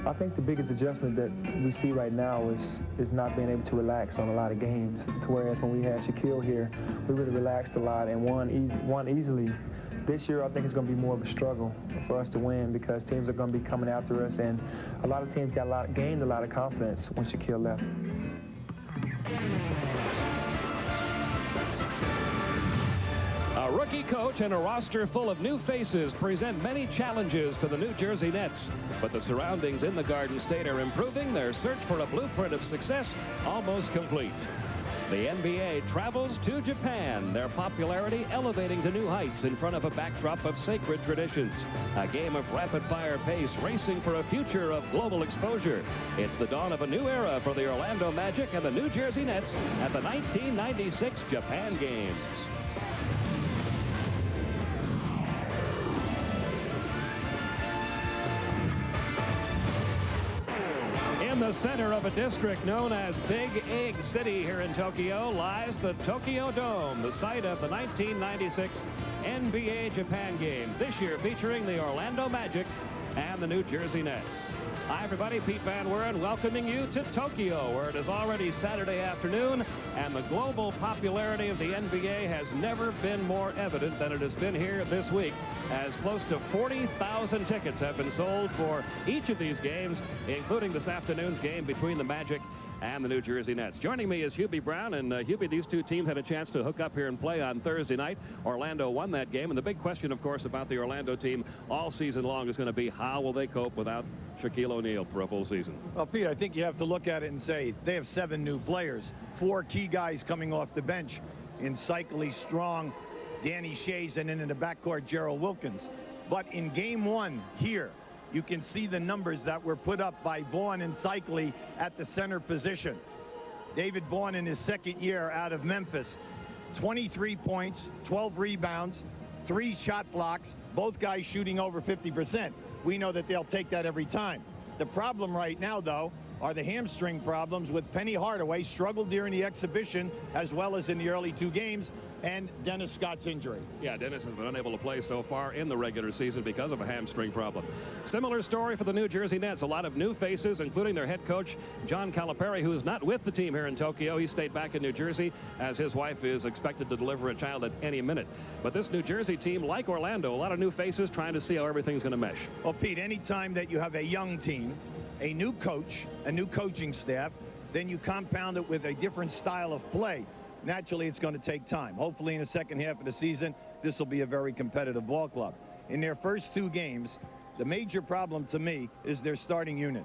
I think the biggest adjustment that we see right now is not being able to relax on a lot of games. Whereas when we had Shaquille here, we really relaxed a lot and won easily. This year, I think it's going to be more of a struggle for us to win because teams are going to be coming after us, and a lot of teams gained a lot of confidence when Shaquille left. A rookie coach and a roster full of new faces present many challenges to the New Jersey Nets. But the surroundings in the Garden State are improving. Their search for a blueprint of success almost complete. The NBA travels to Japan, their popularity elevating to new heights in front of a backdrop of sacred traditions. A game of rapid-fire pace racing for a future of global exposure. It's the dawn of a new era for the Orlando Magic and the New Jersey Nets at the 1996 Japan Games. In the center of a district known as Big Egg City here in Tokyo lies the Tokyo Dome, the site of the 1996 NBA Japan Games, this year featuring the Orlando Magic and the New Jersey Nets. Hi, everybody. Pete Van Wieren welcoming you to Tokyo, where it is already Saturday afternoon, and the global popularity of the NBA has never been more evident than it has been here this week, as close to 40,000 tickets have been sold for each of these games, including this afternoon's game between the Magic and the New Jersey Nets. Joining me is Hubie Brown, and Hubie, these two teams had a chance to hook up here and play on Thursday night. Orlando won that game, and the big question, of course, about the Orlando team all season long is going to be how will they cope without Shaquille O'Neal for a full season? Well, Pete, I think you have to look at it and say they have 7 new players, 4 key guys coming off the bench in Cycly, Strong, Danny Shays, and then in the backcourt, Gerald Wilkins. But in game 1 here, you can see the numbers that were put up by Vaughn and Cycly at the center position. David Vaughn in his second year out of Memphis, 23 points, 12 rebounds, 3 shot blocks, both guys shooting over 50%. We know that they'll take that every time. The problem right now, though, are the hamstring problems with Penny Hardaway, struggled during the exhibition as well as in the early 2 games, and Dennis Scott's injury. Yeah, Dennis has been unable to play so far in the regular season because of a hamstring problem. Similar story for the New Jersey Nets. A lot of new faces, including their head coach, John Calipari, who is not with the team here in Tokyo. He stayed back in New Jersey as his wife is expected to deliver a child at any minute. But this New Jersey team, like Orlando, a lot of new faces trying to see how everything's going to mesh. Well, Pete, anytime that you have a young team, a new coach, a new coaching staff, then you compound it with a different style of play. Naturally, it's going to take time. Hopefully, in the second half of the season, this will be a very competitive ball club. In their first 2 games, the major problem to me is their starting unit.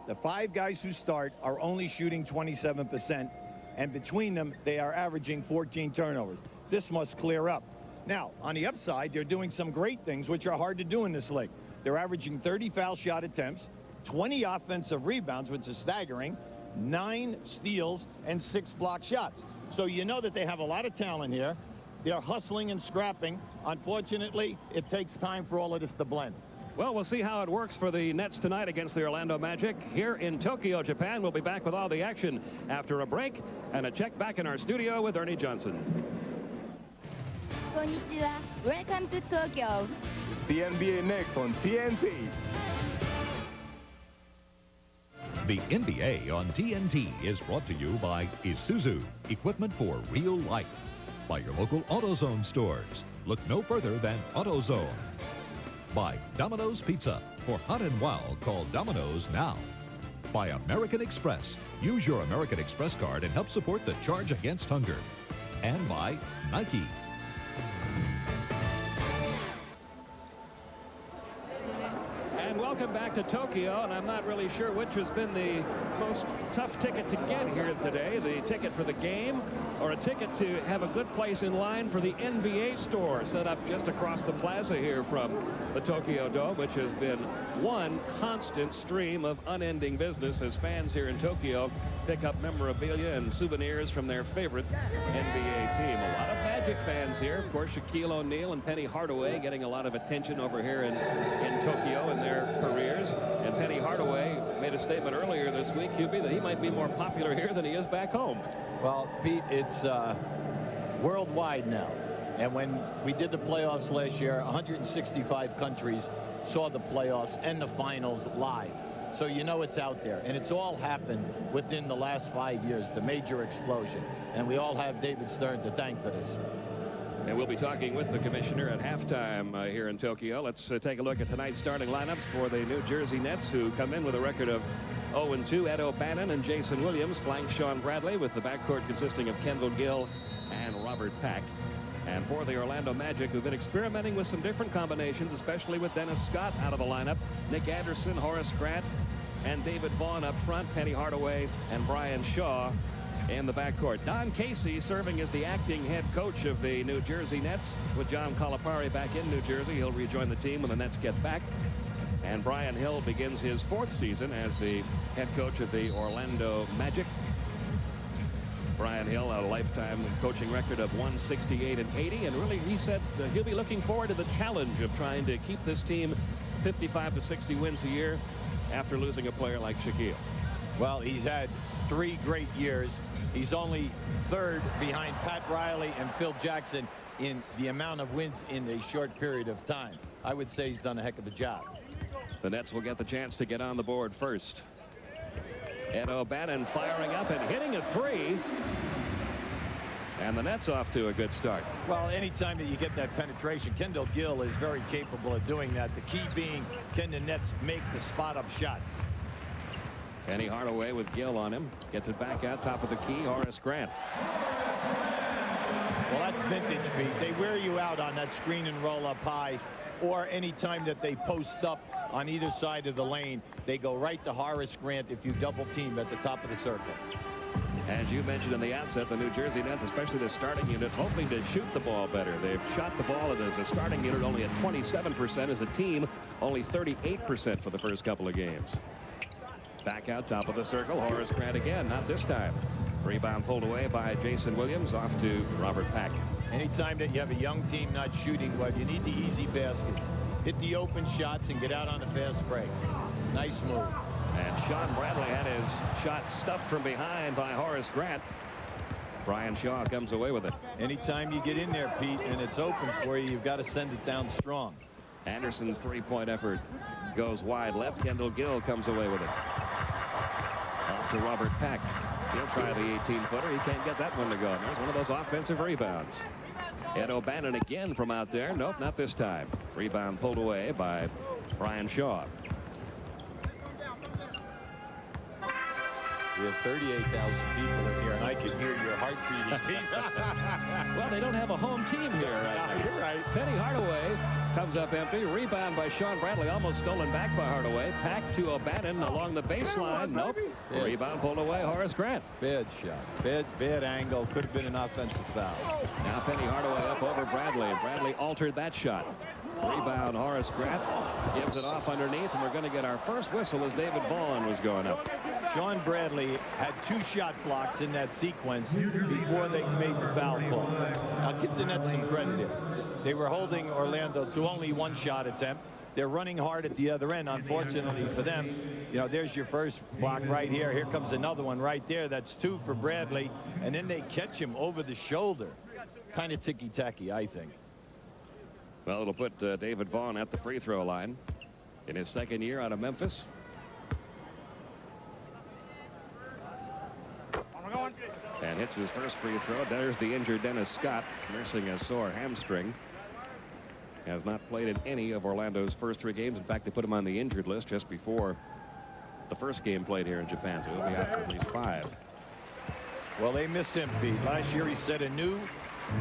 The 5 guys who start are only shooting 27%, and between them, they are averaging 14 turnovers. This must clear up. Now, on the upside, they're doing some great things, which are hard to do in this league. They're averaging 30 foul shot attempts, 20 offensive rebounds, which is staggering, 9 steals, and 6 block shots. So you know that they have a lot of talent here. They're hustling and scrapping. Unfortunately, it takes time for all of this to blend. Well, we'll see how it works for the Nets tonight against the Orlando Magic here in Tokyo, Japan. We'll be back with all the action after a break and a check back in our studio with Ernie Johnson. Konnichiwa. Welcome to Tokyo. It's the NBA next on TNT. The NBA on TNT is brought to you by Isuzu, equipment for real life. By your local AutoZone stores. Look no further than AutoZone. By Domino's Pizza. For hot and wild, call Domino's now. By American Express. Use your American Express card and help support the Charge Against Hunger. And by Nike. And welcome back to Tokyo, and I'm not really sure which has been the most tough ticket to get here today, the ticket for the game or a ticket to have a good place in line for the NBA store set up just across the plaza here from the Tokyo Dome, which has been one constant stream of unending business as fans here in Tokyo pick up memorabilia and souvenirs from their favorite NBA team. A lot of Magic fans here. Of course, Shaquille O'Neal and Penny Hardaway getting a lot of attention over here in Tokyo in their careers. And Penny Hardaway made a statement earlier this week, Hubie, that he might be more popular here than he is back home. Well, Pete, it's worldwide now. And when we did the playoffs last year, 165 countries saw the playoffs and the finals live. So you know it's out there. And it's all happened within the last 5 years, the major explosion. And we all have David Stern to thank for this. And we'll be talking with the commissioner at halftime here in Tokyo. Let's take a look at tonight's starting lineups for the New Jersey Nets, who come in with a record of 0-2. Ed O'Bannon and Jason Williams flank Sean Bradley, with the backcourt consisting of Kendall Gill and Robert Pack. And for the Orlando Magic, who've been experimenting with some different combinations, especially with Dennis Scott out of the lineup, Nick Anderson, Horace Grant, and David Vaughn up front, Penny Hardaway and Brian Shaw in the backcourt. Don Casey serving as the acting head coach of the New Jersey Nets, with John Calipari back in New Jersey. He'll rejoin the team when the Nets get back. And Brian Hill begins his 4th season as the head coach of the Orlando Magic. Brian Hill, a lifetime coaching record of 168-80, and really, he said he'll be looking forward to the challenge of trying to keep this team 55 to 60 wins a year after losing a player like Shaquille. Well, he's had 3 great years. He's only 3rd behind Pat Riley and Phil Jackson in the amount of wins in a short period of time. I would say he's done a heck of a job. The Nets will get the chance to get on the board first. Ed O'Bannon firing up and hitting a 3. And the Nets off to a good start. Well, anytime that you get that penetration, Kendall Gill is very capable of doing that. The key being, can the Nets make the spot-up shots? Penny Hardaway with Gill on him. Gets it back out top of the key. Horace Grant. Well, that's vintage, Pete. They wear you out on that screen and roll up high, or any time that they post up on either side of the lane, they go right to Horace Grant if you double team at the top of the circle. As you mentioned in the outset, the New Jersey Nets, especially the starting unit, hoping to shoot the ball better. They've shot the ball as a starting unit only at 27%. As a team, only 38% for the first couple of games. Back out top of the circle, Horace Grant again, not this time. Rebound pulled away by Jason Williams, off to Robert Pack. Anytime that you have a young team not shooting well, you need the easy baskets. Hit the open shots and get out on a fast break. Nice move. And Sean Bradley had his shot stuffed from behind by Horace Grant. Brian Shaw comes away with it. Anytime you get in there, Pete, and it's open for you, you've got to send it down strong. Anderson's three-point effort goes wide left. Kendall Gill comes away with it. Off to Robert Pack. He'll try the 18-footer. He can't get that one to go. There's one of those offensive rebounds. Ed O'Bannon again from out there. Nope, not this time. Rebound pulled away by Brian Shaw. We have 38,000 people in here, and I can hear your heart beating. Well, they don't have a home team here right now. You're right. Penny Hardaway comes up empty. Rebound by Sean Bradley, almost stolen back by Hardaway. Pack to O'Bannon along the baseline. Nope. Yeah. Rebound pulled away, Horace Grant. Bad shot. Bad angle. Could have been an offensive foul. Now Penny Hardaway up over Bradley. Bradley altered that shot. Rebound, Horace Grant gives it off underneath, and we're going to get our first whistle as David Vaughn was going up. Sean Bradley had 2 shot blocks in that sequence before they made the foul call. I'll give the Nets some credit here. They were holding Orlando to only 1 shot attempt. They're running hard at the other end. Unfortunately for them, you know, there's your first block right here. Here comes another one right there. That's 2 for Bradley. And then they catch him over the shoulder. Kind of ticky-tacky, I think. Well, it'll put David Vaughn at the free throw line in his 2nd year out of Memphis. And hits his first free throw. There's the injured Dennis Scott, nursing a sore hamstring. Has not played in any of Orlando's first 3 games. In fact, they put him on the injured list just before the first game played here in Japan, so he'll be out for at least 5. Well, they miss him, Pete. Last year he set a new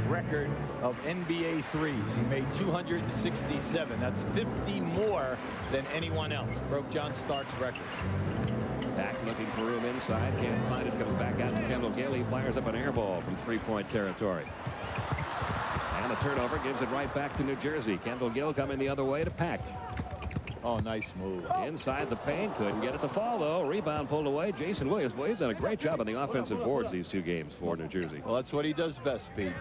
record of NBA threes. He made 267. That's 50 more than anyone else. Broke John Stark's record. Back looking for room inside. Can't find it. Comes back out to Kendall Gill. He fires up an air ball from 3-point territory. And a turnover gives it right back to New Jersey. Kendall Gill coming the other way to Pack. Oh, nice move. Inside the paint. Couldn't get it to fall, though. Rebound pulled away. Jason Williams. Well, he's done a great job on the offensive boards these 2 games for New Jersey. Well, that's what he does best, Pete.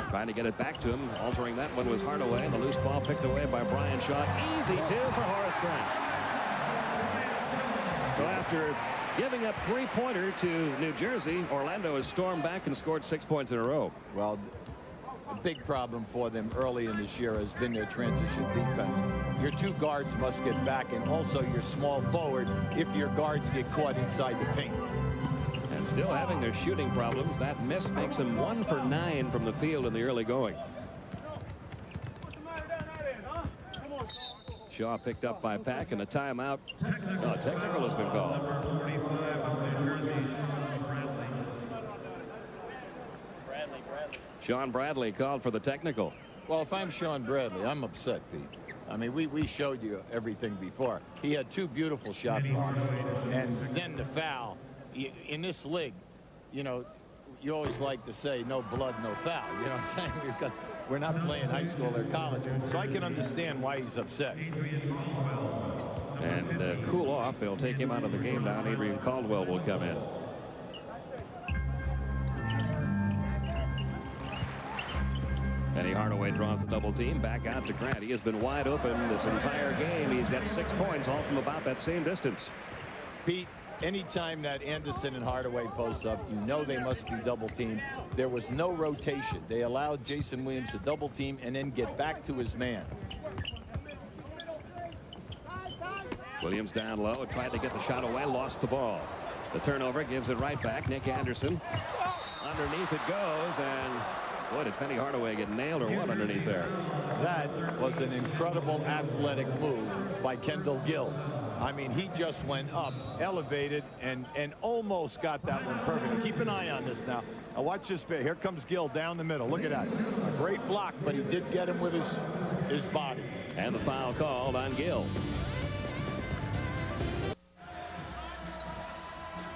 Trying to get it back to him. Altering that one was Hardaway. The loose ball picked away by Brian Shaw. Easy 2 for Horace Grant. So after giving up 3-pointer to New Jersey, Orlando has stormed back and scored 6 points in a row. Well, a big problem for them early in this year has been their transition defense. Your two guards must get back, and also your small forward if your guards get caught inside the paint. And still having their shooting problems. That miss makes them 1 for 9 from the field in the early going. Shaw picked up by Pack, and a timeout. No, technical has been called. Sean Bradley called for the technical. Well, if I'm Sean Bradley, I'm upset, Pete. I mean, we showed you everything before. He had 2 beautiful shot blocks, and then the foul. In this league, you know, you always like to say no blood, no foul. You know what I'm saying? Because we're not playing high school or college. So I can understand why he's upset. And cool off. They'll take him out of the game now. Adrian Caldwell will come in. Penny Hardaway draws the double team. Back out to Grant. He has been wide open this entire game. He's got 6 points, all from about that same distance. Pete, anytime that Anderson and Hardaway post up, you know they must be double teamed. There was no rotation. They allowed Jason Williams to double team and then get back to his man. Williams down low, tried to get the shot away, lost the ball. The turnover gives it right back. Nick Anderson. Underneath it goes, and boy, did Penny Hardaway get nailed or what underneath there? That was an incredible athletic move by Kendall Gill. I mean, he just went up, elevated, and almost got that one perfect. Keep an eye on this now. Now watch this bit. Here comes Gill down the middle. Look at that. A great block, but he did get him with his body. And the foul called on Gill.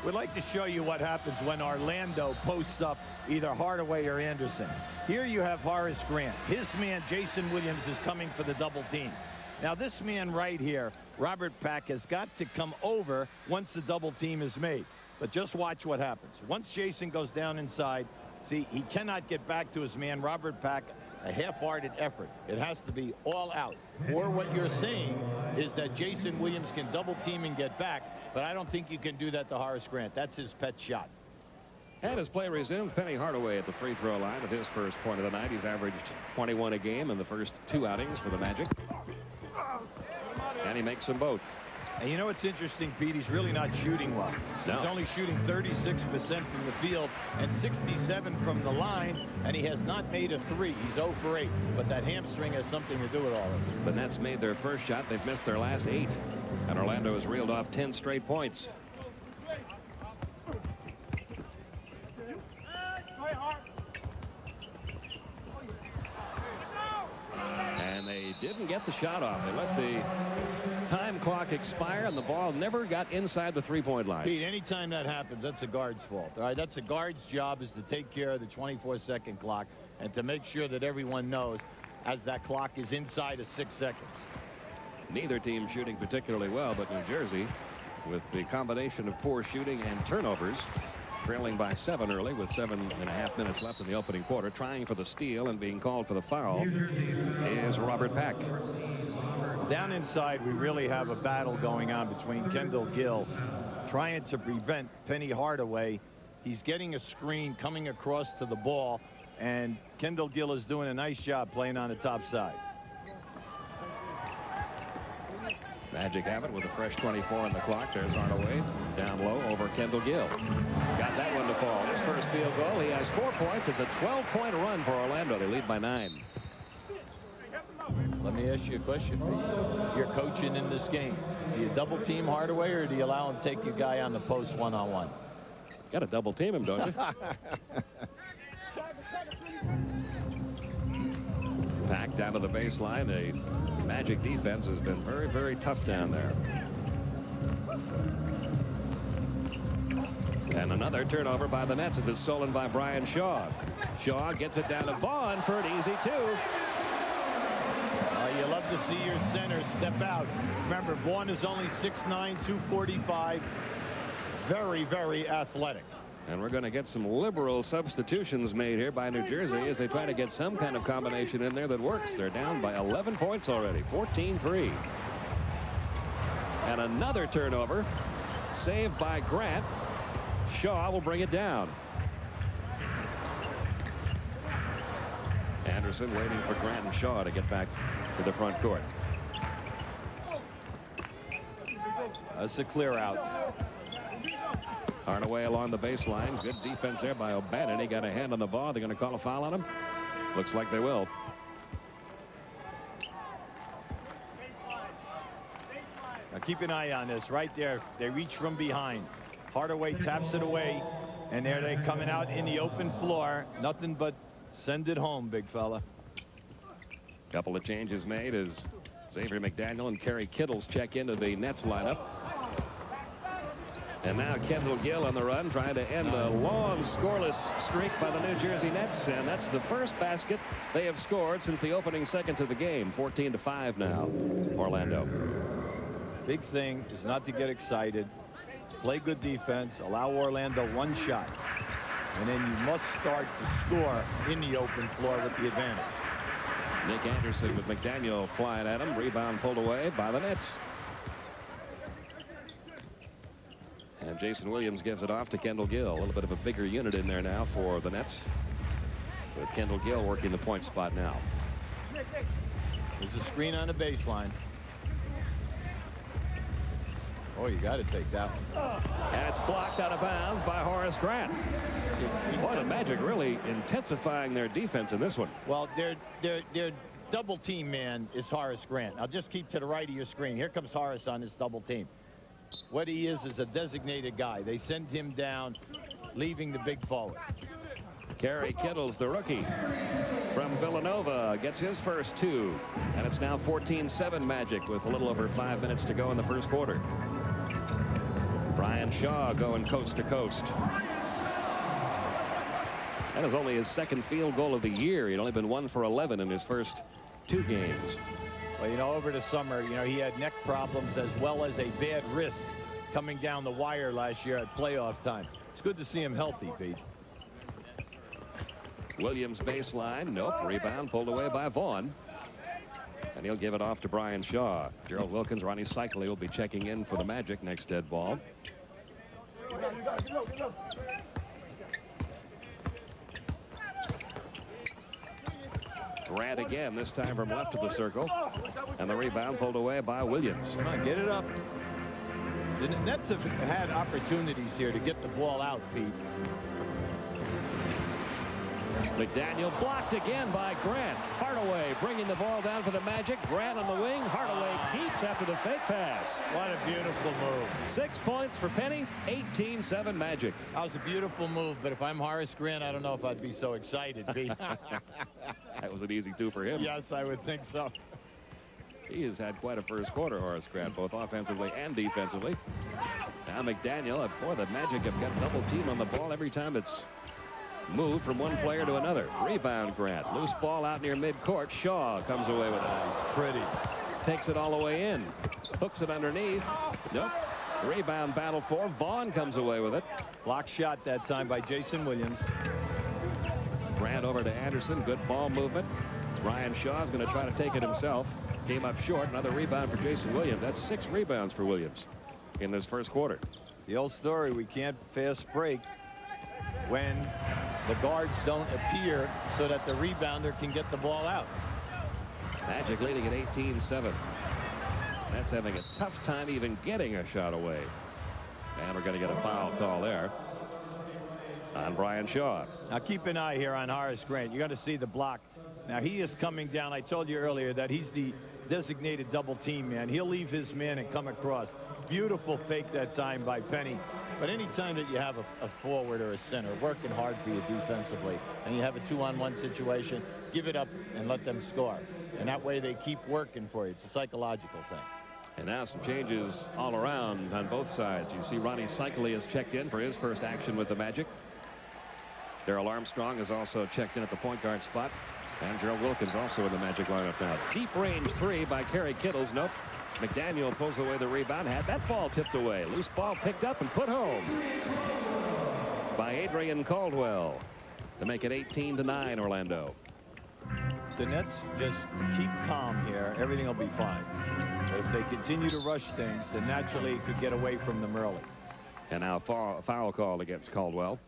We'd like to show you what happens when Orlando posts up either Hardaway or Anderson. Here you have Horace Grant. His man, Jason Williams, is coming for the double team. Now, this man right here, Robert Pack, has got to come over once the double team is made. But just watch what happens. Once Jason goes down inside, see, he cannot get back to his man, Robert Pack, a half-hearted effort. It has to be all out. Or what you're saying is that Jason Williams can double team and get back, but I don't think you can do that to Horace Grant. That's his pet shot. And as play resumes, Penny Hardaway at the free throw line with his first point of the night. He's averaged 21 a game in the first 2 outings for the Magic. And he makes them both. And you know what's interesting, Pete? He's really not shooting well. No. He's only shooting 36% from the field and 67 from the line, and he has not made a 3. He's 0 for 8. But that hamstring has something to do with all this. The Nets made their first shot. They've missed their last 8. And Orlando has reeled off 10 straight points. And they didn't get the shot off. They let the time clock expire, and the ball never got inside the three-point line. Pete, anytime that happens, that's a guard's fault. All right, that's a guard's job, is to take care of the 24-second clock and to make sure that everyone knows as that clock is inside of 6 seconds. Neither team shooting particularly well, but New Jersey, with the combination of poor shooting and turnovers, trailing by 7 early with 7.5 minutes left in the opening quarter, trying for the steal and being called for the foul is Robert Pack. Down inside, we really have a battle going on between Kendall Gill trying to prevent Penny Hardaway. He's getting a screen coming across to the ball, and Kendall Gill is doing a nice job playing on the top side. Magic have it with a fresh 24 on the clock. There's Hardaway down low over Kendall Gill. Got that one to fall. His first field goal. He has 4 points. It's a 12-point run for Orlando. They lead by 9. Let me ask you a question. You're coaching in this game. Do you double team Hardaway, or do you allow him to take your guy on the post one-on-one? Got to double team him, don't you? Packed down to the baseline. The Magic defense has been very, very tough down there. And another turnover by the Nets as it's stolen by Brian Shaw. Shaw gets it down to Vaughn for an easy 2. You love to see your center step out. Remember, Vaughn is only 6'9", 245. Very, very athletic. And we're going to get some liberal substitutions made here by New Jersey as they try to get some kind of combination in there that works. They're down by 11 points already, 14-3. And another turnover, saved by Grant. Shaw will bring it down. Anderson waiting for Grant and Shaw to get back to the front court. That's a clear out. Hardaway along the baseline. Good defense there by O'Bannon. He got a hand on the ball. They're going to call a foul on him. Looks like they will. Now keep an eye on this right there. They reach from behind. Hardaway taps it away, and there they're coming out in the open floor. Nothing but send it home, big fella. Couple of changes made as Xavier McDaniel and Kerry Kittles check into the Nets lineup. And now Kendall Gill on the run, trying to end a long scoreless streak by the New Jersey Nets. And that's the first basket they have scored since the opening seconds of the game. 14-5 now, Orlando. Big thing is not to get excited. Play good defense. Allow Orlando one shot. And then you must start to score in the open floor with the advantage. Nick Anderson with McDaniel flying at him. Rebound pulled away by the Nets. And Jason Williams gives it off to Kendall Gill. A little bit of a bigger unit in there now for the Nets, with Kendall Gill working the point spot now. There's a screen on the baseline. Oh, you got to take that one. And it's blocked out of bounds by Horace Grant. Boy, the Magic really intensifying their defense in this one. Well, their double team man is Horace Grant. Now just keep to the right of your screen. Here comes Horace on this double team. What he is a designated guy. They send him down, leaving the big forward. Kerry Kittles, the rookie from Villanova, gets his first two. And it's now 14-7 Magic with a little over 5 minutes to go in the first quarter. Brian Shaw going coast to coast. That is only his second field goal of the year. He'd only been 1 for 11 in his first 2 games. Well, you know, over the summer, you know, he had neck problems as well as a bad wrist coming down the wire last year at playoff time. It's good to see him healthy, Pete. Williams baseline. Nope. Rebound pulled away by Vaughn. And he'll give it off to Brian Shaw. Gerald Wilkins, Ronnie Cycli will be checking in for the Magic next dead ball. Grant again, this time from left of the circle. And the rebound pulled away by Williams. Come on, get it up. The Nets have had opportunities here to get the ball out, Pete. McDaniel blocked again by Grant. Hardaway bringing the ball down for the Magic. Grant on the wing. Hardaway keeps after the fake pass. What a beautiful move. 6 points for Penny. 18-7 Magic. That was a beautiful move, but if I'm Horace Grant, I don't know if I'd be so excited, Pete. That was an easy 2 for him. Yes, I would think so. He has had quite a first quarter, Horace Grant, both offensively and defensively. Now McDaniel, boy, the Magic have got double team on the ball every time it's moved from one player to another. Rebound Grant. Loose ball out near midcourt. Shaw comes away with it. Nice. Pretty. Takes it all the way in. Hooks it underneath. Nope. Rebound battle for Vaughn comes away with it. Block shot that time by Jason Williams. Grant over to Anderson. Good ball movement. Brian Shaw's going to try to take it himself. Came up short. Another rebound for Jason Williams. That's 6 rebounds for Williams in this first quarter. The old story, we can't fast break when the guards don't appear so that the rebounder can get the ball out. Magic leading at 18-7. That's having a tough time even getting a shot away. And we're going to get a foul call there on Brian Shaw. Now keep an eye here on Horace Grant. You're going to see the block. Now he is coming down. I told you earlier that he's the designated double team man. He'll leave his man and come across. Beautiful fake that time by Penny. But any time that you have a forward or a center working hard for you defensively and you have a 2-on-1 situation, give it up and let them score. And that way they keep working for you. It's a psychological thing. And now some changes all around on both sides. You see Ronnie Cycli has checked in for his first action with the Magic. Darrell Armstrong is also checked in at the point guard spot. And Gerald Wilkins also in the Magic lineup now. Deep range 3 by Kerry Kittles. Nope. McDaniel pulls away the rebound. Had that ball tipped away. Loose ball picked up and put home by Adrian Caldwell to make it 18-9 Orlando. The Nets just keep calm here. Everything will be fine. But if they continue to rush things, then naturally it could get away from them early. And now foul called against Caldwell.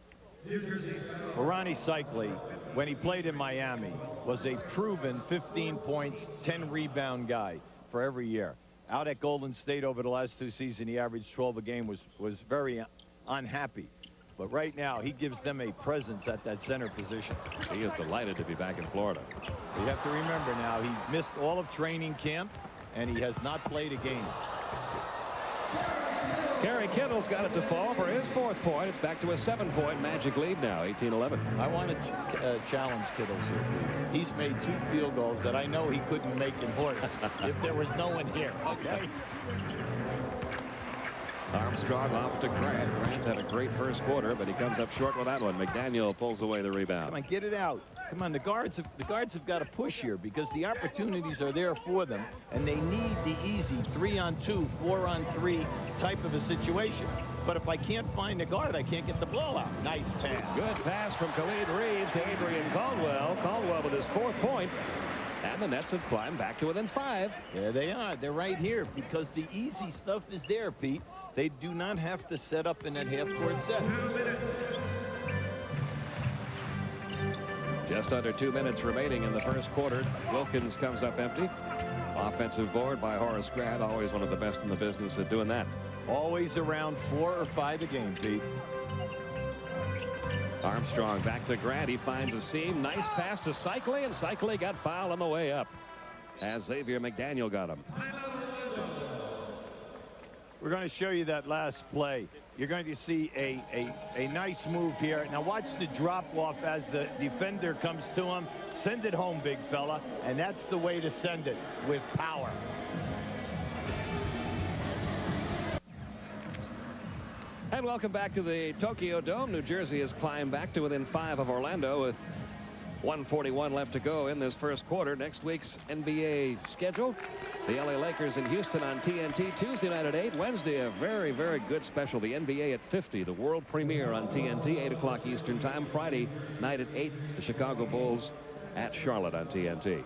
Well, Ronnie Cycli, when he played in Miami, was a proven 15 points, 10 rebound guy for every year. Out at Golden State over the last 2 seasons, he averaged 12 a game, was very unhappy. But right now, he gives them a presence at that center position. He is delighted to be back in Florida. You have to remember now, he missed all of training camp, and he has not played a game. Kerry Kittle's got it to fall for his 4th point. It's back to a 7-point Magic lead now, 18-11. I want to challenge Kittles here. He's made 2 field goals that I know he couldn't make in Horse if there was no one here, okay? Armstrong off to Grant. Grant's had a great first quarter, but he comes up short with that one. McDaniel pulls away the rebound. Come on, get it out. Come on, the guards have got to push here because the opportunities are there for them, and they need the easy 3-on-2, 4-on-3 type of a situation. But if I can't find a guard, I can't get the blowout. Nice pass. Good pass from Khalid Reeves to Adrian Caldwell. Caldwell with his 4th point. And the Nets have climbed back to within 5. There they are. They're right here because the easy stuff is there, Pete. They do not have to set up in that half-court set. Just under 2 minutes remaining in the first quarter. Wilkins comes up empty. Offensive board by Horace Grant, always one of the best in the business at doing that. Always around 4 or 5 a game, Pete. Armstrong back to Grant. He finds a seam. Nice pass to Cycli, and Cycli got fouled on the way up as Xavier McDaniel got him. We're going to show you that last play. You're going to see a nice move here. Now watch the drop off as the defender comes to him. Send it home, big fella. And that's the way to send it, with power. And welcome back to the Tokyo Dome. New Jersey has climbed back to within 5 of Orlando with 1:41 left to go in this first quarter. Next week's NBA schedule: the LA Lakers in Houston on TNT Tuesday night at 8. Wednesday, a very, very good special. The NBA at 50, the world premiere on TNT, 8 o'clock Eastern time. Friday night at 8, the Chicago Bulls at Charlotte on TNT.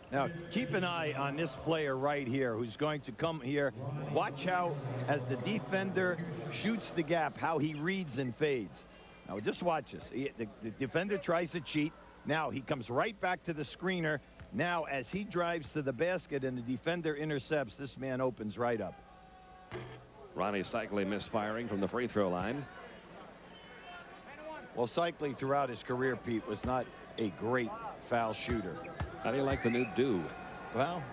Now, keep an eye on this player right here who's going to come here. Watch how, as the defender shoots the gap, how he reads and fades. Now, just watch this. The defender tries to cheat. Now, he comes right back to the screener. Now, as he drives to the basket and the defender intercepts, this man opens right up. Ronnie Cycli misfiring from the free throw line. Well, Cycli throughout his career, Pete, was not a great foul shooter. How do you like the new do? Well,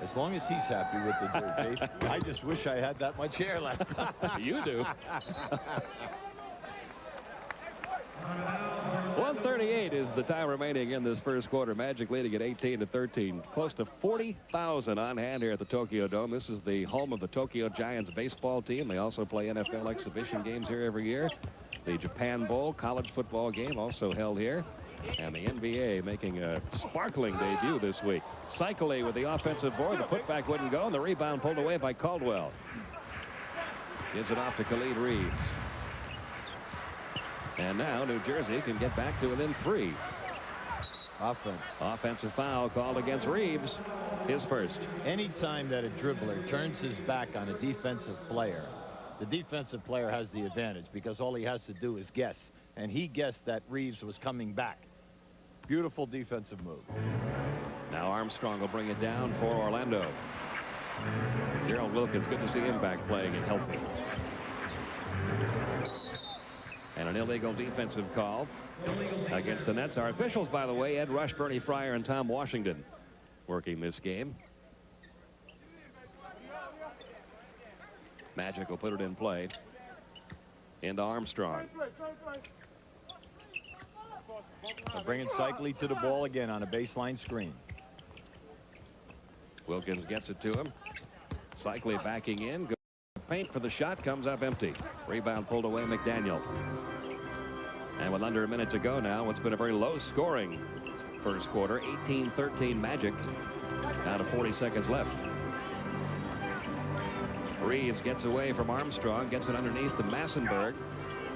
as long as he's happy with the do, Dave. I just wish I had that much hair left. You do. 1:38 is the time remaining in this first quarter. Magic leading at 18-13. Close to 40,000 on hand here at the Tokyo Dome. This is the home of the Tokyo Giants baseball team. They also play NFL exhibition games here every year. The Japan Bowl college football game also held here. And the NBA making a sparkling debut this week. Cycli with the offensive board. The putback wouldn't go, and the rebound pulled away by Caldwell. Gives it off to Khalid Reeves. And now New Jersey can get back to within 3. Offensive foul called against Reeves. His first. Anytime that a dribbler turns his back on a defensive player, the defensive player has the advantage because all he has to do is guess. And he guessed that Reeves was coming back. Beautiful defensive move. Now Armstrong will bring it down for Orlando. Gerald Wilkins, good to see him back playing and healthy. And an illegal defensive call against the Nets. Our officials, by the way, Ed Rush, Bernie Fryer, and Tom Washington working this game. Magic will put it in play into Armstrong. Bringing Cycli to the ball again on a baseline screen. Wilkins gets it to him. Cycli backing in. Good paint for the shot. Comes up empty. Rebound pulled away, McDaniel. And with under a minute to go now, what's been a very low-scoring first quarter. 18-13 Magic. Down to 40 seconds left. Reeves gets away from Armstrong. Gets it underneath to Massenberg.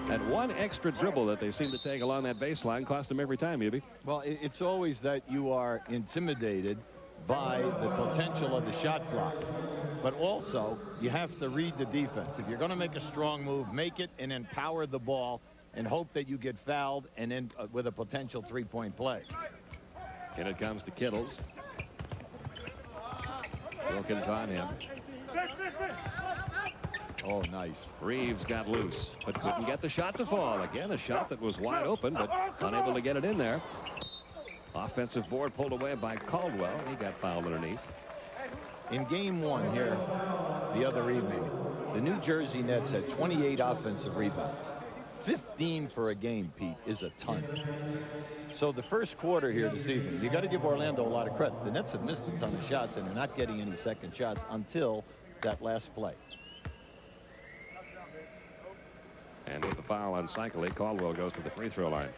That one extra dribble that they seem to take along that baseline cost them every time, Ubi. Well, it's always that you are intimidated by the potential of the shot clock. But also, you have to read the defense. If you're going to make a strong move, make it and empower the ball and hope that you get fouled and end with a potential three-point play. And it comes to Kittles. Wilkins on him. Oh, nice. Reeves got loose, but couldn't get the shot to fall. Again, a shot that was wide open, but unable to get it in there. Offensive board pulled away by Caldwell. He got fouled underneath. In game one here the other evening, the New Jersey Nets had 28 offensive rebounds. 15 for a game, Pete, is a ton. So the first quarter here this evening, you got to give Orlando a lot of credit. The Nets have missed a ton of shots, and they're not getting any second shots until that last play. And with the foul on Cycling, Caldwell goes to the free throw line.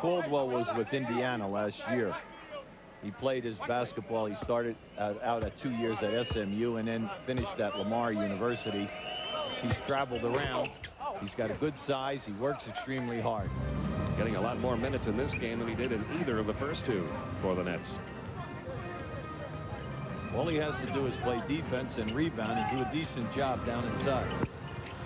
Caldwell was with Indiana last year. He played his basketball. He started out at 2 years at SMU and then finished at Lamar University. He's traveled around. He's got a good size. He works extremely hard. Getting a lot more minutes in this game than he did in either of the first two for the Nets. All he has to do is play defense and rebound and do a decent job down inside.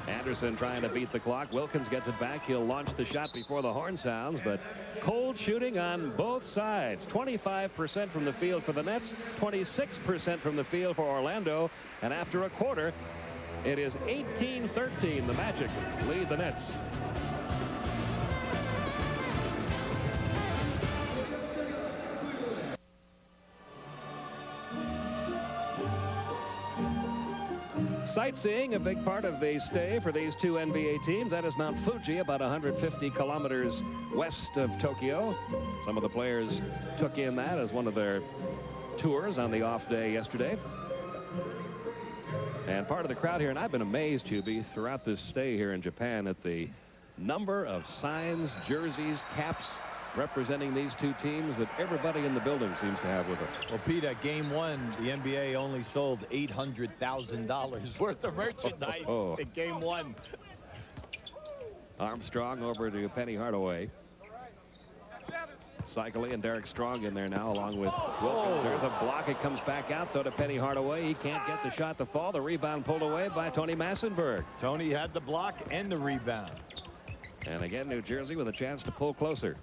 Anderson trying to beat the clock. Wilkins gets it back. He'll launch the shot before the horn sounds, but cold shooting on both sides. 25% from the field for the Nets, 26% from the field for Orlando, and after a quarter, it is 18-13. The Magic lead the Nets. Sightseeing, a big part of the stay for these two NBA teams. That is Mount Fuji, about 150 kilometers west of Tokyo. Some of the players took in that as one of their tours on the off day yesterday. And part of the crowd here, and I've been amazed, Hubie, throughout this stay here in Japan at the number of signs, jerseys, caps representing these two teams that everybody in the building seems to have with them. Well, Pete, at game one, the NBA only sold $800,000 worth of merchandise in game one. Armstrong over to Penny Hardaway. Cycling and Derek Strong in there now along with Wilkins. There's a block. It comes back out though to Penny Hardaway. He can't get the shot to fall. The rebound pulled away by Tony Massenburg. Tony had the block and the rebound. And again, New Jersey with a chance to pull closer.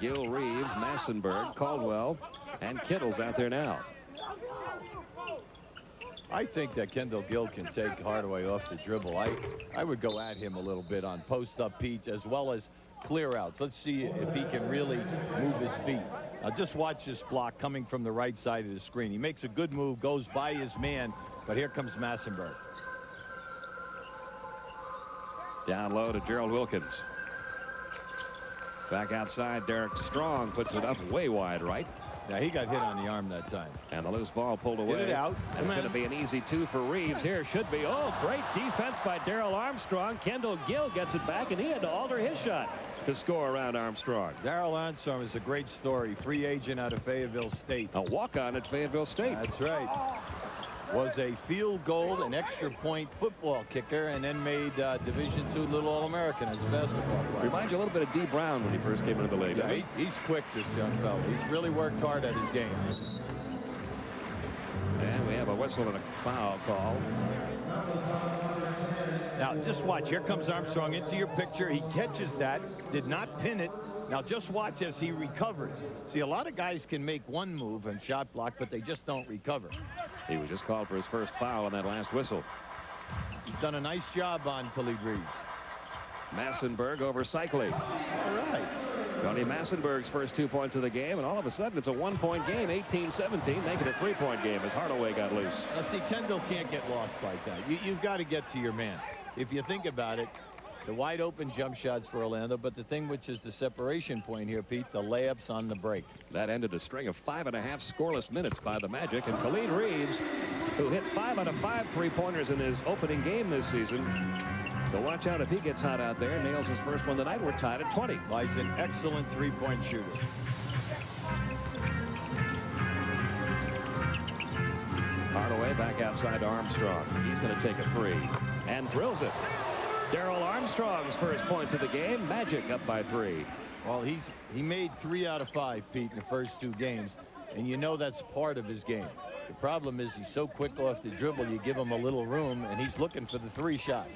Gill, Reeves, Massenburg, Caldwell, and Kittles out there now. I think that Kendall Gill can take Hardaway off the dribble. I would go at him a little bit on post-up, Pete, as well as clear outs. Let's see if he can really move his feet. Now just watch this block coming from the right side of the screen. He makes a good move, goes by his man, but here comes Massenburg. Down low to Gerald Wilkins. Back outside, Derek Strong puts it up way wide right. Yeah, he got hit on the arm that time. And the loose ball pulled away. Get it out. And it's going to be an easy two for Reeves. Here should be. Oh, great defense by Darrell Armstrong. Kendall Gill gets it back, and he had to alter his shot to score around Armstrong. Darrell Armstrong is a great story. Free agent out of Fayetteville State. A walk-on at Fayetteville State. That's right. Was a field goal and extra point football kicker, and then made Division II Little All-American as a basketball player. Reminds you a little bit of D. Brown when he first came into the league. Yeah, he's quick, this young fella. He's really worked hard at his game. And we have a whistle and a foul call. Now, just watch. Here comes Armstrong into your picture. He catches that, did not pin it. Now, just watch as he recovers. See, a lot of guys can make one move and shot block, but they just don't recover. He was just called for his first foul on that last whistle. He's done a nice job on Khalid Reeves. Massenburg over Cycling. All right. Tony Massenburg's first 2 points of the game, and all of a sudden it's a one-point game, 18-17, making it a three-point game as Hardaway got loose. Now, see, Kendall can't get lost like that. You've got to get to your man. If you think about it, the wide open jump shots for Orlando, but the thing which is the separation point here, Pete, the layups on the break. That ended a string of 5.5 scoreless minutes by the Magic, and Khalid Reeves, who hit 5 out of 5 three-pointers in his opening game this season. So watch out if he gets hot out there, nails his first one tonight. We're tied at 20. Well, he's an excellent three-point shooter. Hardaway back outside to Armstrong. He's going to take a three and drills it. Darrell Armstrong's first points of the game. Magic up by 3. Well, he made 3 out of 5, Pete, in the first 2 games, and you know that's part of his game. The problem is he's so quick off the dribble, you give him a little room, and he's looking for the 3 shot.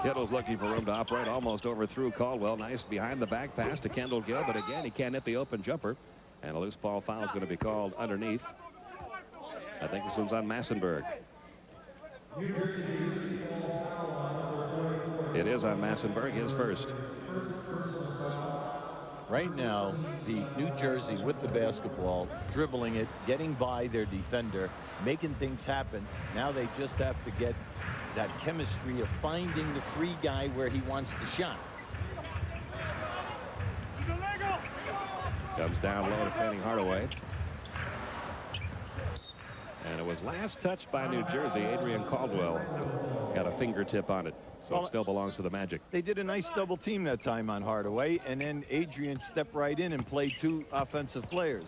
Kittle's looking for room to operate, almost overthrew Caldwell. Nice behind the back pass to Kendall Gill, but again, he can't hit the open jumper. And a loose ball foul is going to be called underneath. I think this one's on Massenberg. It is on Massenberg, his first. Right now, the New Jersey with the basketball, dribbling it, getting by their defender, making things happen. Now they just have to get that chemistry of finding the free guy where he wants the shot. Comes down low to Penny Hardaway. And it was last touched by New Jersey. Adrian Caldwell got a fingertip on it. So it still belongs to the Magic. They did a nice double team that time on Hardaway, and then Adrian stepped right in and played 2 offensive players.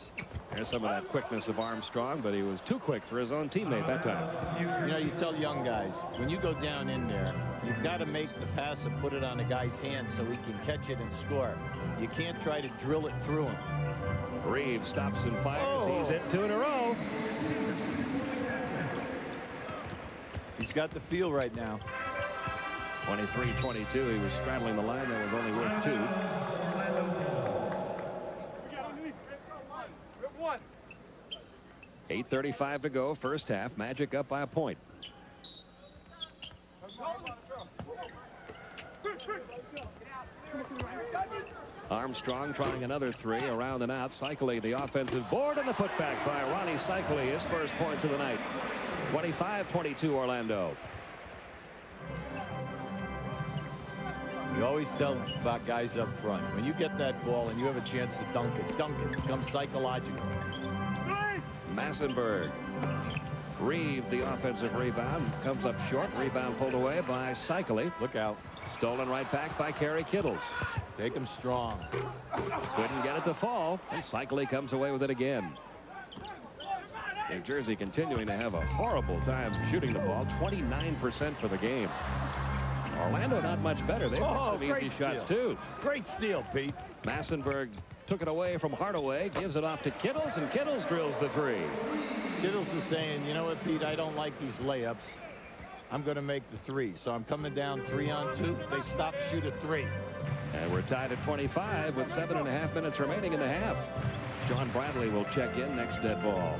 There's some of that quickness of Armstrong, but he was too quick for his own teammate that time. You know, you tell young guys, when you go down in there, you've got to make the pass and put it on a guy's hand so he can catch it and score. You can't try to drill it through him. Reeves stops and fires. He's hit 2 in a row. He's got the feel right now. 23-22. He was straddling the line. That was only worth 2. 8:35 to go, first half. Magic up by a point. Armstrong trying another 3 around and out. Cycling the offensive board, and the putback by Ronnie Cycling, his first points of the night. 25-22 Orlando. You always tell about guys up front. When you get that ball and you have a chance to dunk it. It becomes psychological. Massenberg. Reeves, the offensive rebound, comes up short. Rebound pulled away by Cycling. Look out. Stolen right back by Kerry Kittles. Take him strong. Couldn't get it to fall, and Cycling comes away with it again. New Jersey continuing to have a horrible time shooting the ball. 29% for the game. Orlando not much better. They've got some easy shots too. Great steal, Pete. Massenberg took it away from Hardaway, gives it off to Kittles, and Kittles drills the 3. Kittles is saying, you know what, Pete, I don't like these layups. I'm going to make the 3. So I'm coming down 3 on 2. They stop, shoot a 3. And we're tied at 25 with 7.5 minutes remaining in the half. John Bradley will check in next dead ball.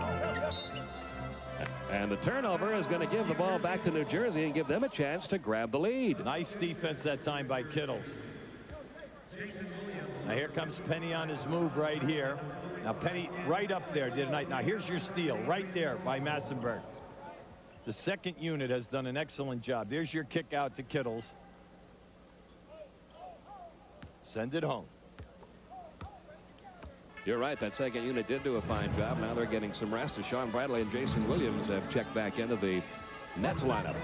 And the turnover is going to give the ball back to New Jersey and give them a chance to grab the lead. Nice defense that time by Kittles. Now here comes Penny on his move right here. Now Penny right up there did night. Now here's your steal right there by Massenberg. The second unit has done an excellent job. There's your kick out to Kittles. Send it home. You're right. That second unit did do a fine job. Now they're getting some rest as Sean Bradley and Jason Williams have checked back into the Nets lineup.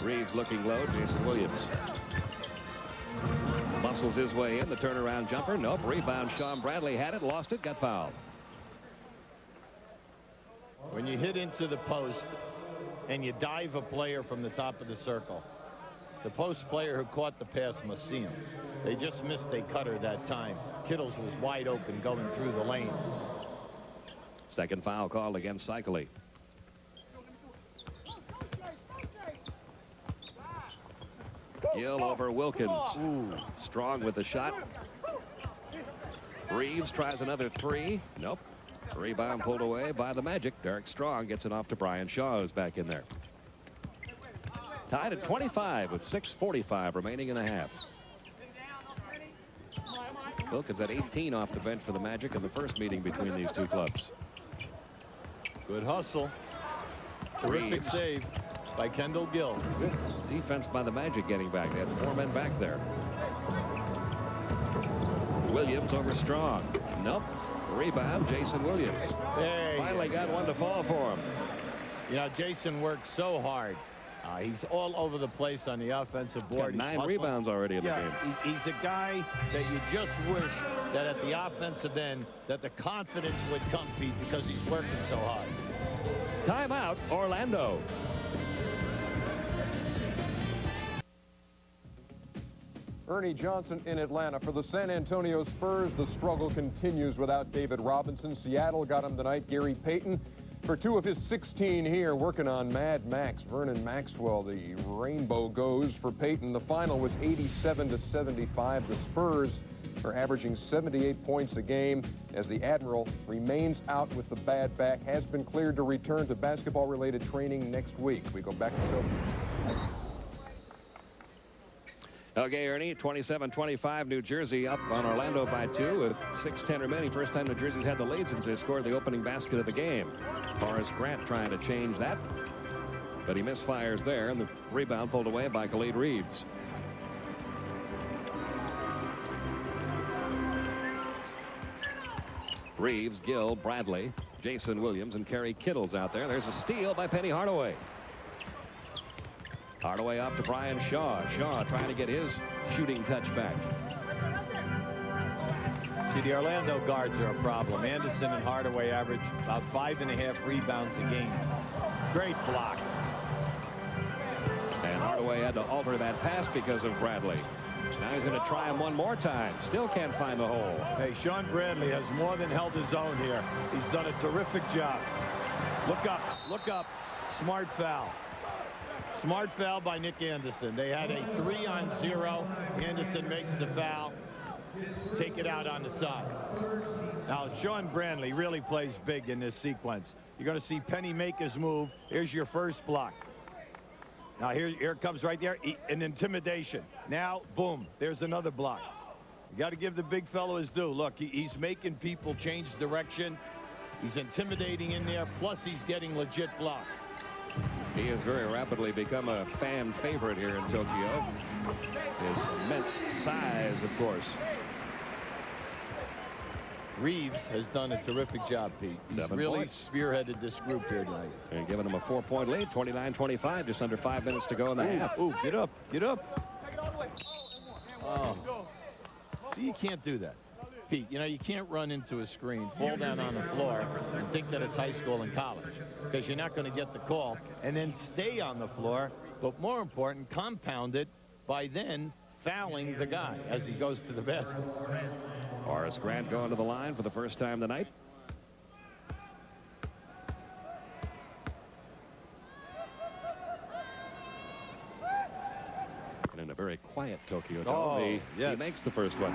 Reeves looking low. Jason Williams muscles his way in. The turnaround jumper. Nope. Rebound. Sean Bradley had it. Lost it. Got fouled. When you hit into the post and you dive a player from the top of the circle, the post player who caught the pass must see him. They just missed a cutter that time. Kittles was wide open going through the lane. Second foul called against Cycling. Gill over Wilkins. Ooh, Strong with the shot. Reeves tries another 3. Nope. Rebound pulled away by the Magic. Derek Strong gets it off to Brian Shaw, who's back in there. Tied at 25 with 6:45 remaining in the half. Wilkins at 18 off the bench for the Magic in the first meeting between these two clubs. Good hustle. Terrific Reeves. save by Kendall Gill. Good defense by the Magic getting back. They had 4 men back there. Williams over Strong. Nope. Rebound, Jason Williams. Hey, Finally got one to fall for him. You know, Jason worked so hard. He's all over the place on the offensive board. Got 9 rebounds already in the game. He's a guy that you just wish that at the offensive end that the confidence would come, Pete, because he's working so hard. Timeout, Orlando. Ernie Johnson in Atlanta. For the San Antonio Spurs, the struggle continues without David Robinson. Seattle got him tonight. Gary Payton, for 2 of his 16 here, working on Mad Max. Vernon Maxwell, the rainbow goes for Payton. The final was 87-75. The Spurs are averaging 78 points a game as the Admiral remains out with the bad back, has been cleared to return to basketball-related training next week. We go back to Tokyo. Okay, Ernie, 27-25, New Jersey up on Orlando by 2 with 6:10 remaining. First time New Jersey's had the lead since they scored the opening basket of the game. Horace Grant trying to change that, but he misfires there, and the rebound pulled away by Khalid Reeves. Reeves, Gill, Bradley, Jason Williams, and Kerry Kittle's out there. There's a steal by Penny Hardaway. Hardaway up to Brian Shaw. Shaw trying to get his shooting touch back. See, the Orlando guards are a problem. Anderson and Hardaway average about 5.5 rebounds a game. Great block. And Hardaway had to alter that pass because of Bradley. Now he's going to try him one more time. Still can't find the hole. Hey, Sean Bradley has more than held his own here. He's done a terrific job. Look up. Look up. Smart foul. Smart foul by Nick Anderson. They had a 3-on-0. Anderson makes the foul. Take it out on the side. Now, Sean Bradley really plays big in this sequence. You're going to see Penny make his move. Here's your first block. Now, here it comes right there. An intimidation. Now, boom, there's another block. You got to give the big fellow his due. Look, he's making people change direction. He's intimidating in there, plus he's getting legit blocks. He has very rapidly become a fan favorite here in Tokyo. His immense size, of course. Reeves has done a terrific job, Pete. He's 7 really points. spearheaded this group here tonight. And giving him a 4-point lead, 29-25, just under 5 minutes to go in the half. Ooh, get up, get up. Oh. See, you can't do that. Pete, you know, you can't run into a screen, fall down on the floor, and think that it's high school and college, because you're not going to get the call, and then stay on the floor, but more important, compound it by then fouling the guy as he goes to the basket. Horace Grant going to the line for the first time tonight. And in a very quiet Tokyo Dome, he makes the first one.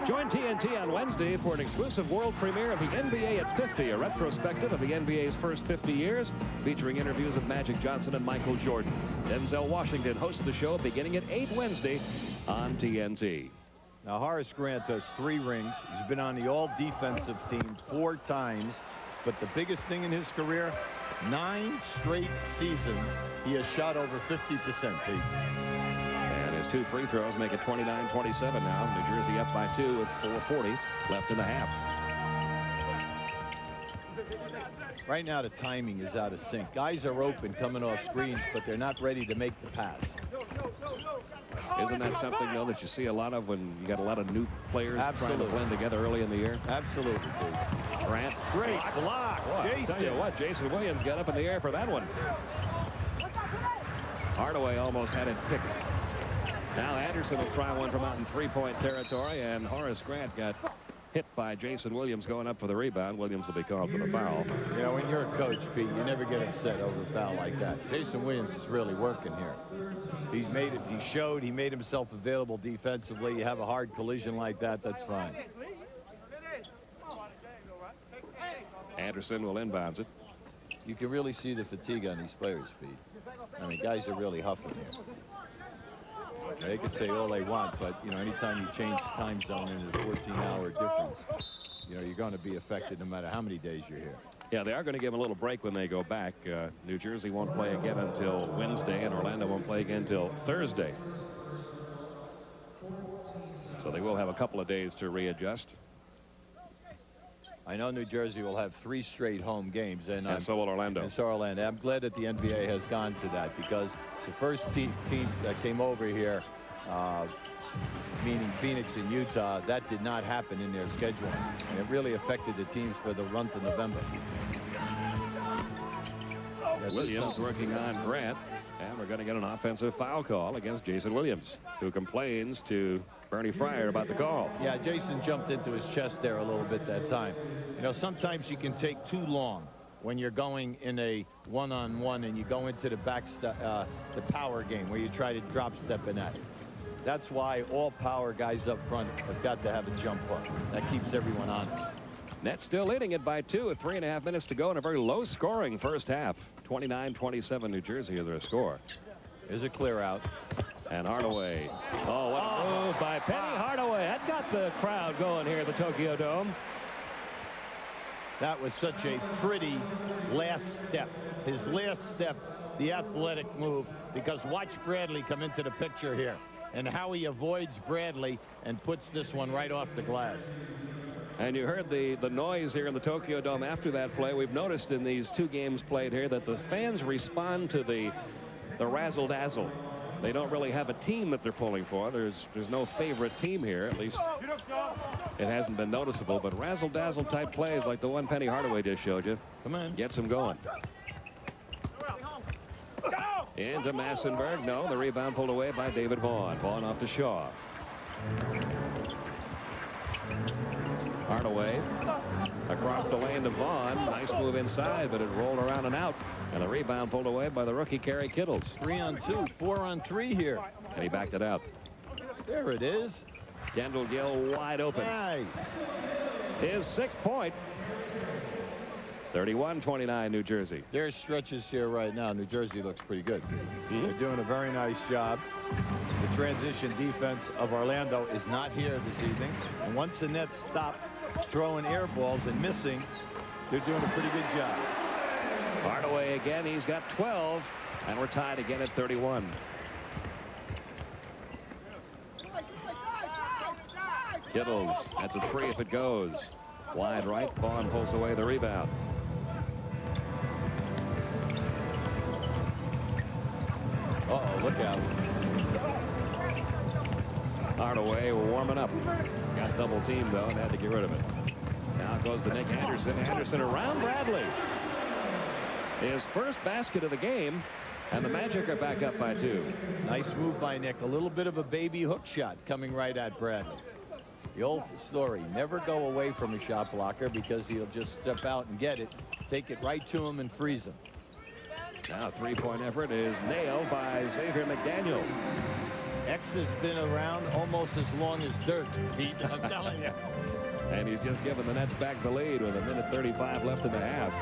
Join TNT on Wednesday for an exclusive world premiere of the NBA at 50, a retrospective of the NBA's first 50 years, featuring interviews with Magic Johnson and Michael Jordan. Denzel Washington hosts the show beginning at 8 Wednesday on TNT. Now, Horace Grant has 3 rings. He's been on the all-defensive team 4 times. But the biggest thing in his career, 9 straight seasons, he has shot over 50%, Pete. And his 2 free throws make it 29-27 now. New Jersey up by 2 with 4:40 left in the half. Right now, the timing is out of sync. Guys are open coming off screens, but they're not ready to make the pass. Isn't that something, though, that you see a lot of when you got a lot of new players trying to blend together early in the year? Absolutely, Pete. Grant. Great block. Jason. Tell you what, Jason Williams got up in the air for that one. Hardaway almost had it picked. Now Anderson will try one from out in 3-point territory, and Horace Grant got hit by Jason Williams going up for the rebound. Williams will be called for the foul. You know, when you're a coach, Pete, you never get upset over a foul like that. Jason Williams is really working here. He's made it. He showed. He made himself available defensively. You have a hard collision like that, that's fine. Anderson will inbounds it. You can really see the fatigue on these players, Pete. I mean, guys are really huffing here. They could say all they want, but, you know, anytime you change time zone into a 14-hour difference, you know, you're going to be affected no matter how many days you're here. Yeah, they are going to give a little break when they go back. New Jersey won't play again until Wednesday, and Orlando won't play again until Thursday. So they will have a couple of days to readjust. I know New Jersey will have 3 straight home games, and so will Orlando. And so Orlando. I'm glad that the NBA has gone to that, because the first teams that came over here, meaning Phoenix and Utah, that did not happen in their schedule. And it really affected the teams for the run to November. Williams working on Grant, and we're going to get an offensive foul call against Jason Williams, who complains to Bernie Fryer about the call. Yeah, Jason jumped into his chest there a little bit that time. You know, sometimes you can take too long when you're going in a one-on-one and you go into the the power game where you try to drop step in at it. That's why all power guys up front have got to have a jump hook. That keeps everyone honest. Nets still leading it by 2 with 3.5 minutes to go in a very low-scoring first half. 29-27 New Jersey is their score. Here's a clear out. And Hardaway. Oh, what a move by Penny Hardaway. That got the crowd going here at the Tokyo Dome. That was such a pretty last step. His last step, the athletic move, because watch Bradley come into the picture here and how he avoids Bradley and puts this one right off the glass. And you heard the noise here in the Tokyo Dome after that play. We've noticed in these 2 games played here that the fans respond to the razzle-dazzle. They don't really have a team that they're pulling for. There's no favorite team here, at least it hasn't been noticeable. But razzle-dazzle type plays like the one Penny Hardaway just showed you, come on, gets them going. Into Massenberg. No, the rebound pulled away by David Vaughn. Vaughn off to Shaw. Hardaway across the lane to Vaughn. Nice move inside, but it rolled around and out. And the rebound pulled away by the rookie Kerry Kittles. 3-on-2, 4-on-3 here. And he backed it out. There it is. Kendall Gill wide open. Nice. His 6th point. 31-29 New Jersey. There's stretches here right now. New Jersey looks pretty good. They're doing a very nice job. The transition defense of Orlando is not here this evening. And once the Nets stop throwing air balls and missing, they're doing a pretty good job. Hardaway again. He's got 12. And we're tied again at 31. Kittles. That's a 3 if it goes. Wide right. Vaughn pulls away the rebound. Uh-oh, look out. Hardaway warming up. Got double teamed, though, and had to get rid of it. Now it goes to Nick Anderson. Anderson around Bradley. His first basket of the game, and the Magic are back up by 2. Nice move by Nick. A little bit of a baby hook shot coming right at Bradley. The old story, never go away from a shot blocker because he'll just step out and get it, take it right to him and freeze him. Now a 3-point effort is nailed by Xavier McDaniel. X has been around almost as long as dirt, Pete, I'm telling you. And he's just given the Nets back the lead with 1:35 left in the half.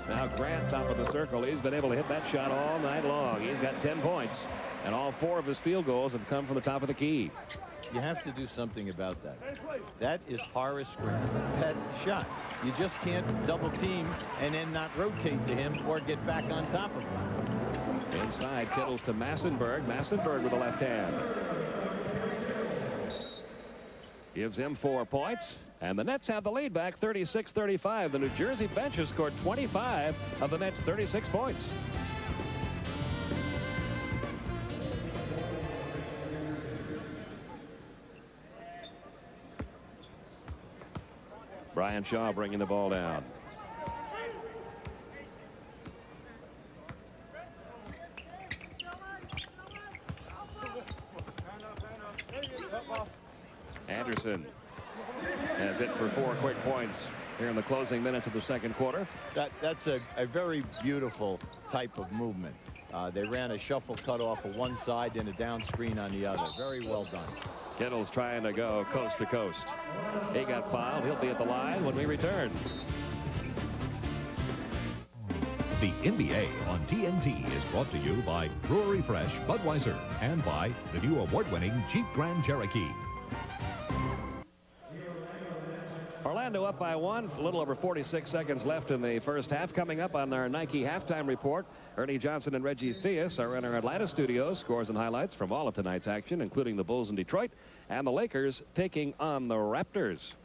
Now Grant, top of the circle. He's been able to hit that shot all night long. He's got 10 points, and all 4 of his field goals have come from the top of the key. You have to do something about that. That is Horace Grant's pet shot. You just can't double team and then not rotate to him or get back on top of him. Inside, Kittles to Massenberg. Massenberg with the left hand. Gives him 4 points. And the Nets have the lead back 36-35. The New Jersey bench has scored 25 of the Nets' 36 points. Brian Shaw bringing the ball down. Anderson has it for 4 quick points here in the closing minutes of the second quarter. That's a very beautiful type of movement. They ran a shuffle cutoff of one side and a down screen on the other. Very well done. Kittle's trying to go coast to coast. He got fouled. He'll be at the line when we return. The NBA on TNT is brought to you by Brewery Fresh Budweiser and by the new award-winning Jeep Grand Cherokee. Orlando up by 1. A little over 46 seconds left in the first half. Coming up on our Nike halftime report, Ernie Johnson and Reggie Theus are in our Atlanta studios. Scores and highlights from all of tonight's action, including the Bulls in Detroit and the Lakers taking on the Raptors.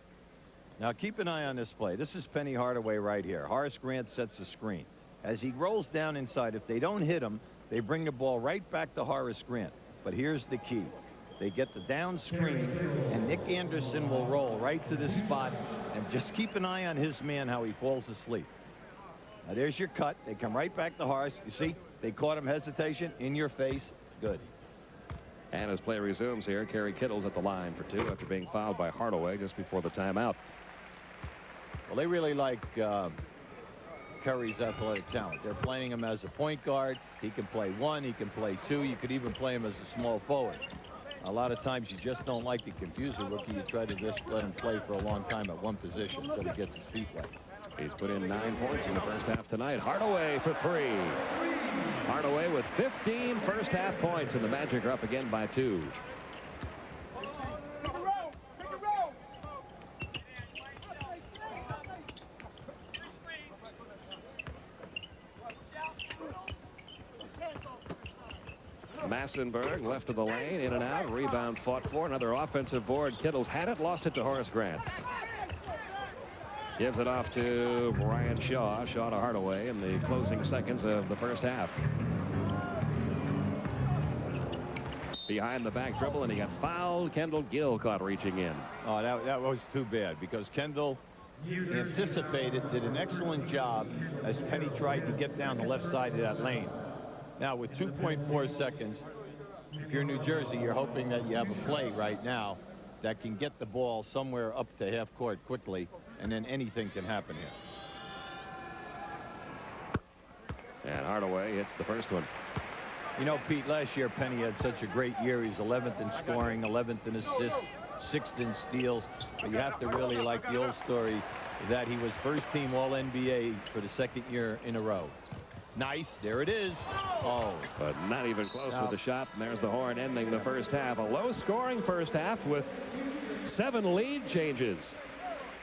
Now keep an eye on this play. This is Penny Hardaway right here. Horace Grant sets the screen. As he rolls down inside, if they don't hit him, they bring the ball right back to Horace Grant. But here's the key. They get the down screen, and Nick Anderson will roll right to this spot, and just keep an eye on his man, how he falls asleep. Now there's your cut. They come right back to Horace. You see, they caught him hesitation in your face. Good. And as play resumes here, Kerry Kittle's at the line for 2 after being fouled by Hardaway just before the timeout. Well, they really like Curry's athletic talent. They're playing him as a point guard. He can play 1, he can play 2. You could even play him as a small forward. A lot of times you just don't like to confuse a rookie. You try to just let him play for a long time at one position until he gets his feet wet. He's put in 9 points in the first half tonight. Hardaway for 3. Hardaway with 15 first half points, and the Magic are up again by 2. Massenberg left of the lane, in and out, rebound fought for, another offensive board. Kittle's had it, lost it to Horace Grant. Gives it off to Brian Shaw. Shaw to Hardaway in the closing seconds of the first half. Behind the back dribble, and he got fouled. Kendall Gill caught reaching in. Oh, that was too bad, because Kendall anticipated, did an excellent job as Penny tried to get down the left side of that lane. Now, with 2.4 seconds, if you're New Jersey, you're hoping that you have a play right now that can get the ball somewhere up to half court quickly, and then anything can happen here. And Hardaway hits the first one. You know, Pete, last year Penny had such a great year. He's 11th in scoring, 11th in assists, 6th in steals. But you have to really like the old story that he was first team All-NBA for the 2nd year in a row. Nice, there it is. Oh, but not even close with the shot. And there's the horn ending the first half. A low-scoring first half with 7 lead changes.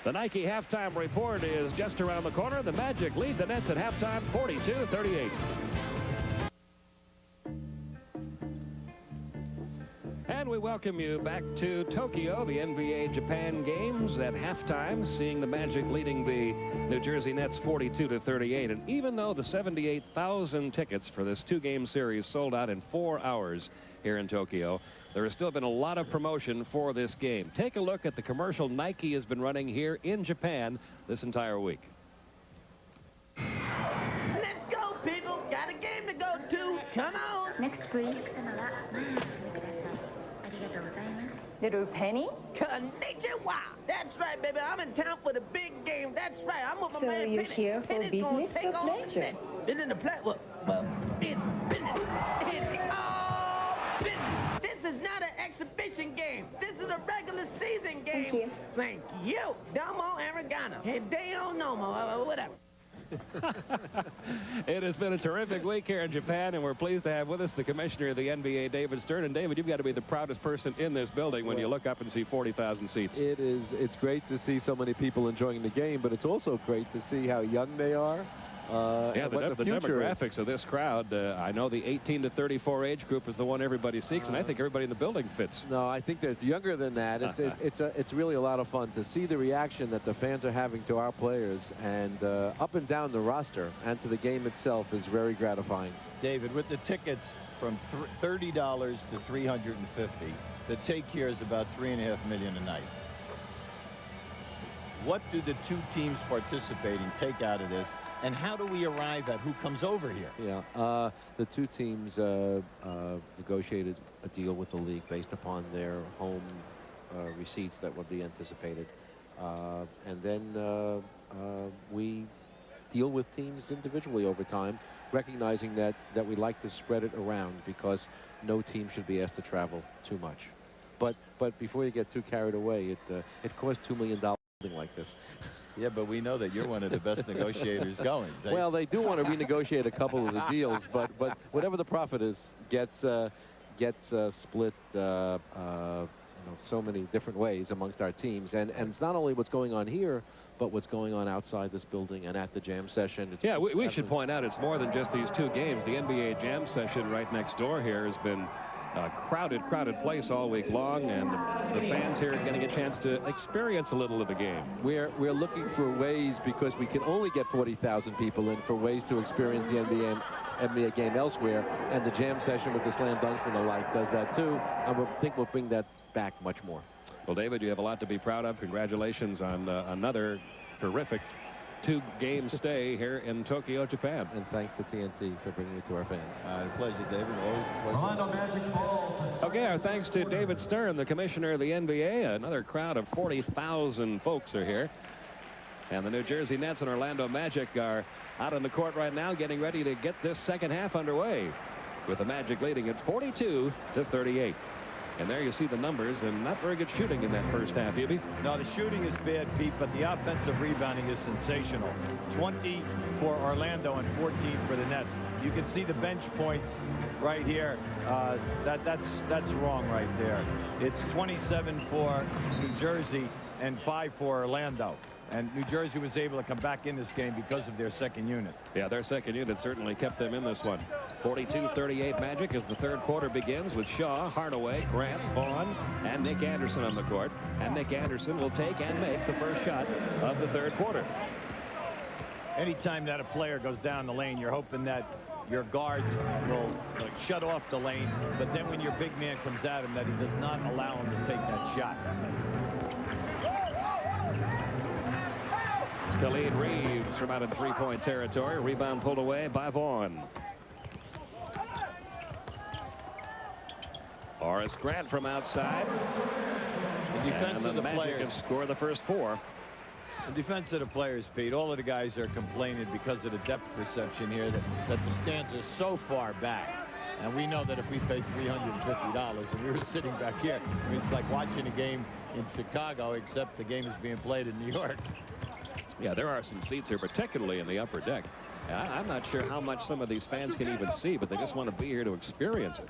The Nike halftime report is just around the corner. The Magic lead the Nets at halftime, 42-38. And we welcome you back to Tokyo, the NBA Japan games at halftime, seeing the Magic leading the New Jersey Nets 42-38. And even though the 78,000 tickets for this 2-game series sold out in 4 hours here in Tokyo, there has still been a lot of promotion for this game. Take a look at the commercial Nike has been running here in Japan this entire week. Let's go, people. Got a game to go to. Come on. Next, please. Little Penny? Konnichiwa. That's right, baby. I'm in town for the big game. That's right. I'm with my So man you're Penny. here for Penny's business gonna take or on pleasure? Business and pleasure. Well, it's business. It's all business. This is not an exhibition game. This is a regular season game. Thank you. Thank you. Domo Aragano. Hideo Nomo. Whatever. It has been a terrific week here in Japan, and we're pleased to have with us the commissioner of the NBA, David Stern. And David, you've got to be the proudest person in this building when you look up and see 40,000 seats. It's great to see so many people enjoying the game, but it's also great to see how young they are. Yeah, the demographics of this crowd, I know the 18 to 34 age group is the one everybody seeks, and I think everybody in the building fits. No, I think they're younger than that. It's really a lot of fun to see the reaction that the fans are having to our players, and up and down the roster and to the game itself is very gratifying. David, with the tickets from $30 to $350, the take here is about $3.5 million a night. What do the 2 teams participating take out of this? And how do we arrive at who comes over here? Yeah, the 2 teams negotiated a deal with the league based upon their home receipts that would be anticipated. And then we deal with teams individually over time, recognizing that we like to spread it around because no team should be asked to travel too much. But before you get too carried away, it costs $2 million something like this. Yeah, but we know that you're one of the best negotiators going. Well, they do want to renegotiate a couple of the deals, but whatever the profit is gets split so many different ways amongst our teams, and it's not only what's going on here, but what's going on outside this building and at the jam session. Yeah, we should point out it's more than just these 2 games. The NBA jam session right next door here has been a crowded place all week long, and the fans here are getting a chance to experience a little of the game. We're looking for ways, because we can only get 40,000 people in, for ways to experience the NBA game elsewhere, and the jam session with the slam dunks and the like does that too, and we think we'll bring that back much more. Well, David, you have a lot to be proud of. Congratulations on another terrific 2-game stay here in Tokyo, Japan. And thanks to TNT for bringing it to our fans. Pleasure, David. Always a pleasure. Orlando Magic ball. Okay, our thanks to David Stern, the commissioner of the NBA. Another crowd of 40,000 folks are here. And the New Jersey Nets and Orlando Magic are out on the court right now, getting ready to get this second half underway, with the Magic leading at 42-38. And there you see the numbers, and not very good shooting in that first half, Hubie. No, the shooting is bad, Pete, but the offensive rebounding is sensational. 20 for Orlando and 14 for the Nets. You can see the bench points right here. That's wrong right there. It's 27 for New Jersey and 5 for Orlando. And New Jersey was able to come back in this game because of their second unit. Yeah, their second unit certainly kept them in this one. 42-38 Magic as the third quarter begins with Shaw, Hardaway, Grant, Vaughn, and Nick Anderson on the court. And Nick Anderson will take and make the first shot of the third quarter. Anytime that a player goes down the lane, you're hoping that your guards will shut off the lane. But then when your big man comes at him, that he does not allow him to take that shot. Khalid Reeves from out in three-point territory. Rebound pulled away by Vaughn. Horace Grant from outside. The defense and of the Magic players have scored the first 4. The defense of the players, Pete, all of the guys are complaining because of the depth perception here that the stands are so far back. And we know that if we paid $350 and we were sitting back here, I mean, it's like watching a game in Chicago, except the game is being played in New York. Yeah, there are some seats here, particularly in the upper deck. And I'm not sure how much some of these fans can even see, but they just want to be here to experience it.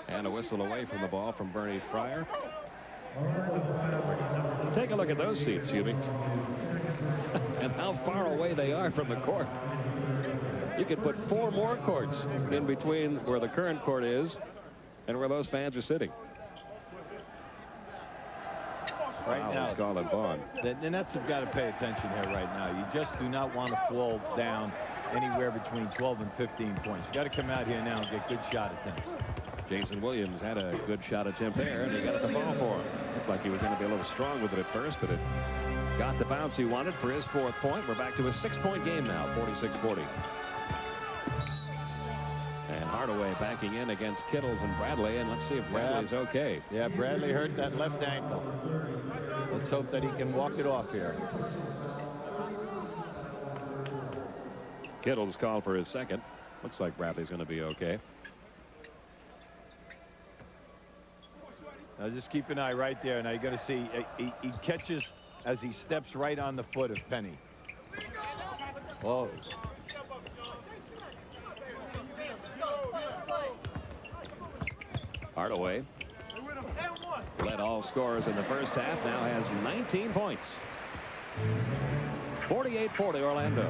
And a whistle away from the ball from Bernie Fryer. Take a look at those seats, Hubie. And how far away they are from the court. You could put 4 more courts in between where the current court is and where those fans are sitting. Right now, it's calling Vaughn. The Nets have got to pay attention here right now. You just do not want to fall down anywhere between 12 and 15 points. You got to come out here now and get good shot attempts. Jason Williams had a good shot attempt there, and he got the ball for him. Looked like he was going to be a little strong with it at first, but it got the bounce he wanted for his 4th point. We're back to a 6-point game now, 46-40. And Hardaway backing in against Kittles and Bradley, and let's see if Bradley's okay. Yeah, Bradley hurt that left ankle. Let's hope that he can walk it off here. Kittles called for his second. Looks like Bradley's going to be okay. Now just keep an eye right there. Now you're going to see he catches as he steps right on the foot of Penny. Oh. Hardaway led all scorers in the first half, now has 19 points. 48-40 Orlando.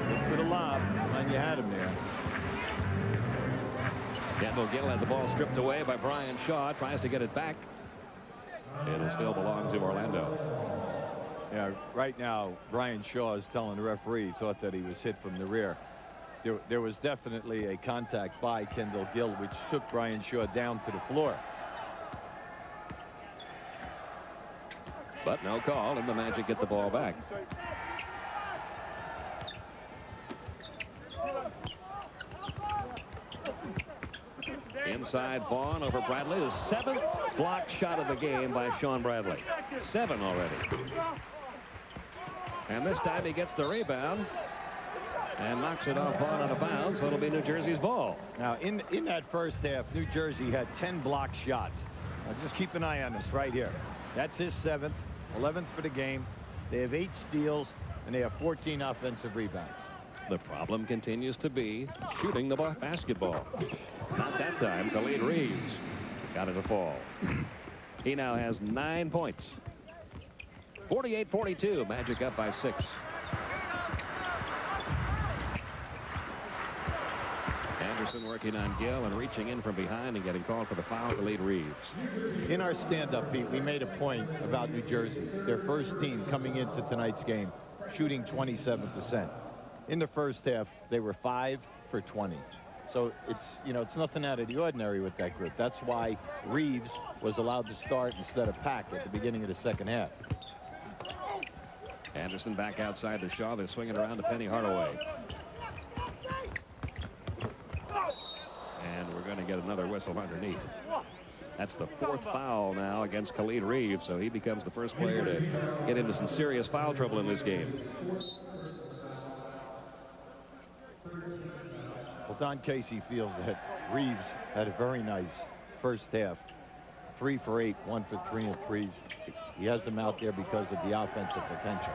Look for the lob, and you had him there. Kendall Gill had the ball stripped away by Brian Shaw, tries to get it back. It'll still belong to Orlando. Yeah, right now Brian Shaw is telling the referee he thought that he was hit from the rear. There was definitely a contact by Kendall Gill, which took Brian Shaw down to the floor. But no call, and the Magic get the ball back. Inside Vaughn over Bradley. The 7th blocked shot of the game by Sean Bradley. 7 already. And this time he gets the rebound and knocks it off Vaughn out of bounds, so it'll be New Jersey's ball. Now, in that first half, New Jersey had 10 blocked shots. Now, just keep an eye on this right here. That's his 7th, 11th for the game. They have 8 steals, and they have 14 offensive rebounds. The problem continues to be shooting the basketball. Not that time. Khalid Reeves got it to fall. He now has 9 points. 48-42. Magic up by 6. Anderson working on Gill and reaching in from behind and getting called for the foul. Khalid Reeves. In our stand-up, Pete, we made a point about New Jersey. Their first team coming into tonight's game, shooting 27%. In the first half, they were 5 for 20. So it's, you know, it's nothing out of the ordinary with that group. That's why Reeves was allowed to start instead of Pack at the beginning of the second half. Anderson back outside to Shaw. They're swinging around to Penny Hardaway. And we're going to get another whistle underneath. That's the 4th foul now against Khalid Reeves, so he becomes the first player to get into some serious foul trouble in this game. Well, Don Casey feels that Reeves had a very nice first half. 3 for 8, 1 for 3 in threes. He has them out there because of the offensive potential.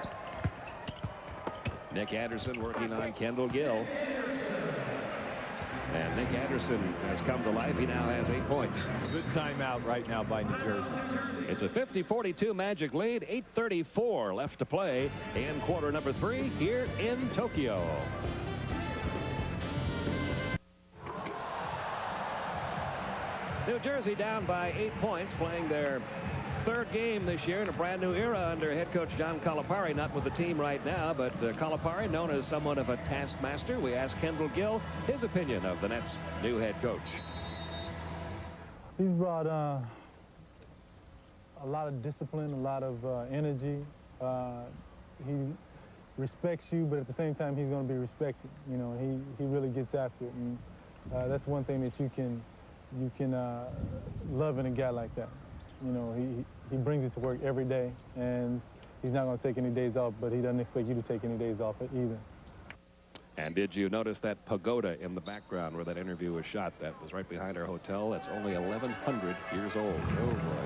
Nick Anderson working on Kendall Gill. And Nick Anderson has come to life. He now has 8 points. Good timeout right now by New Jersey. It's a 50-42 Magic lead. 8:34 left to play in quarter number 3 here in Tokyo. New Jersey down by 8 points, playing their 3rd game this year in a brand new era under head coach John Calipari. Not with the team right now, but Calipari, known as somewhat of a taskmaster. We asked Kendall Gill his opinion of the Nets' new head coach. He's brought a lot of discipline, a lot of energy. He respects you, but at the same time, he's going to be respected. You know, he really gets after it, and that's one thing that you can love in a guy like that. You know, he brings it to work every day, and he's not going to take any days off, but he doesn't expect you to take any days off either. And did you notice that pagoda in the background where that interview was shot? That was right behind our hotel. That's only 1,100 years old. Oh, boy.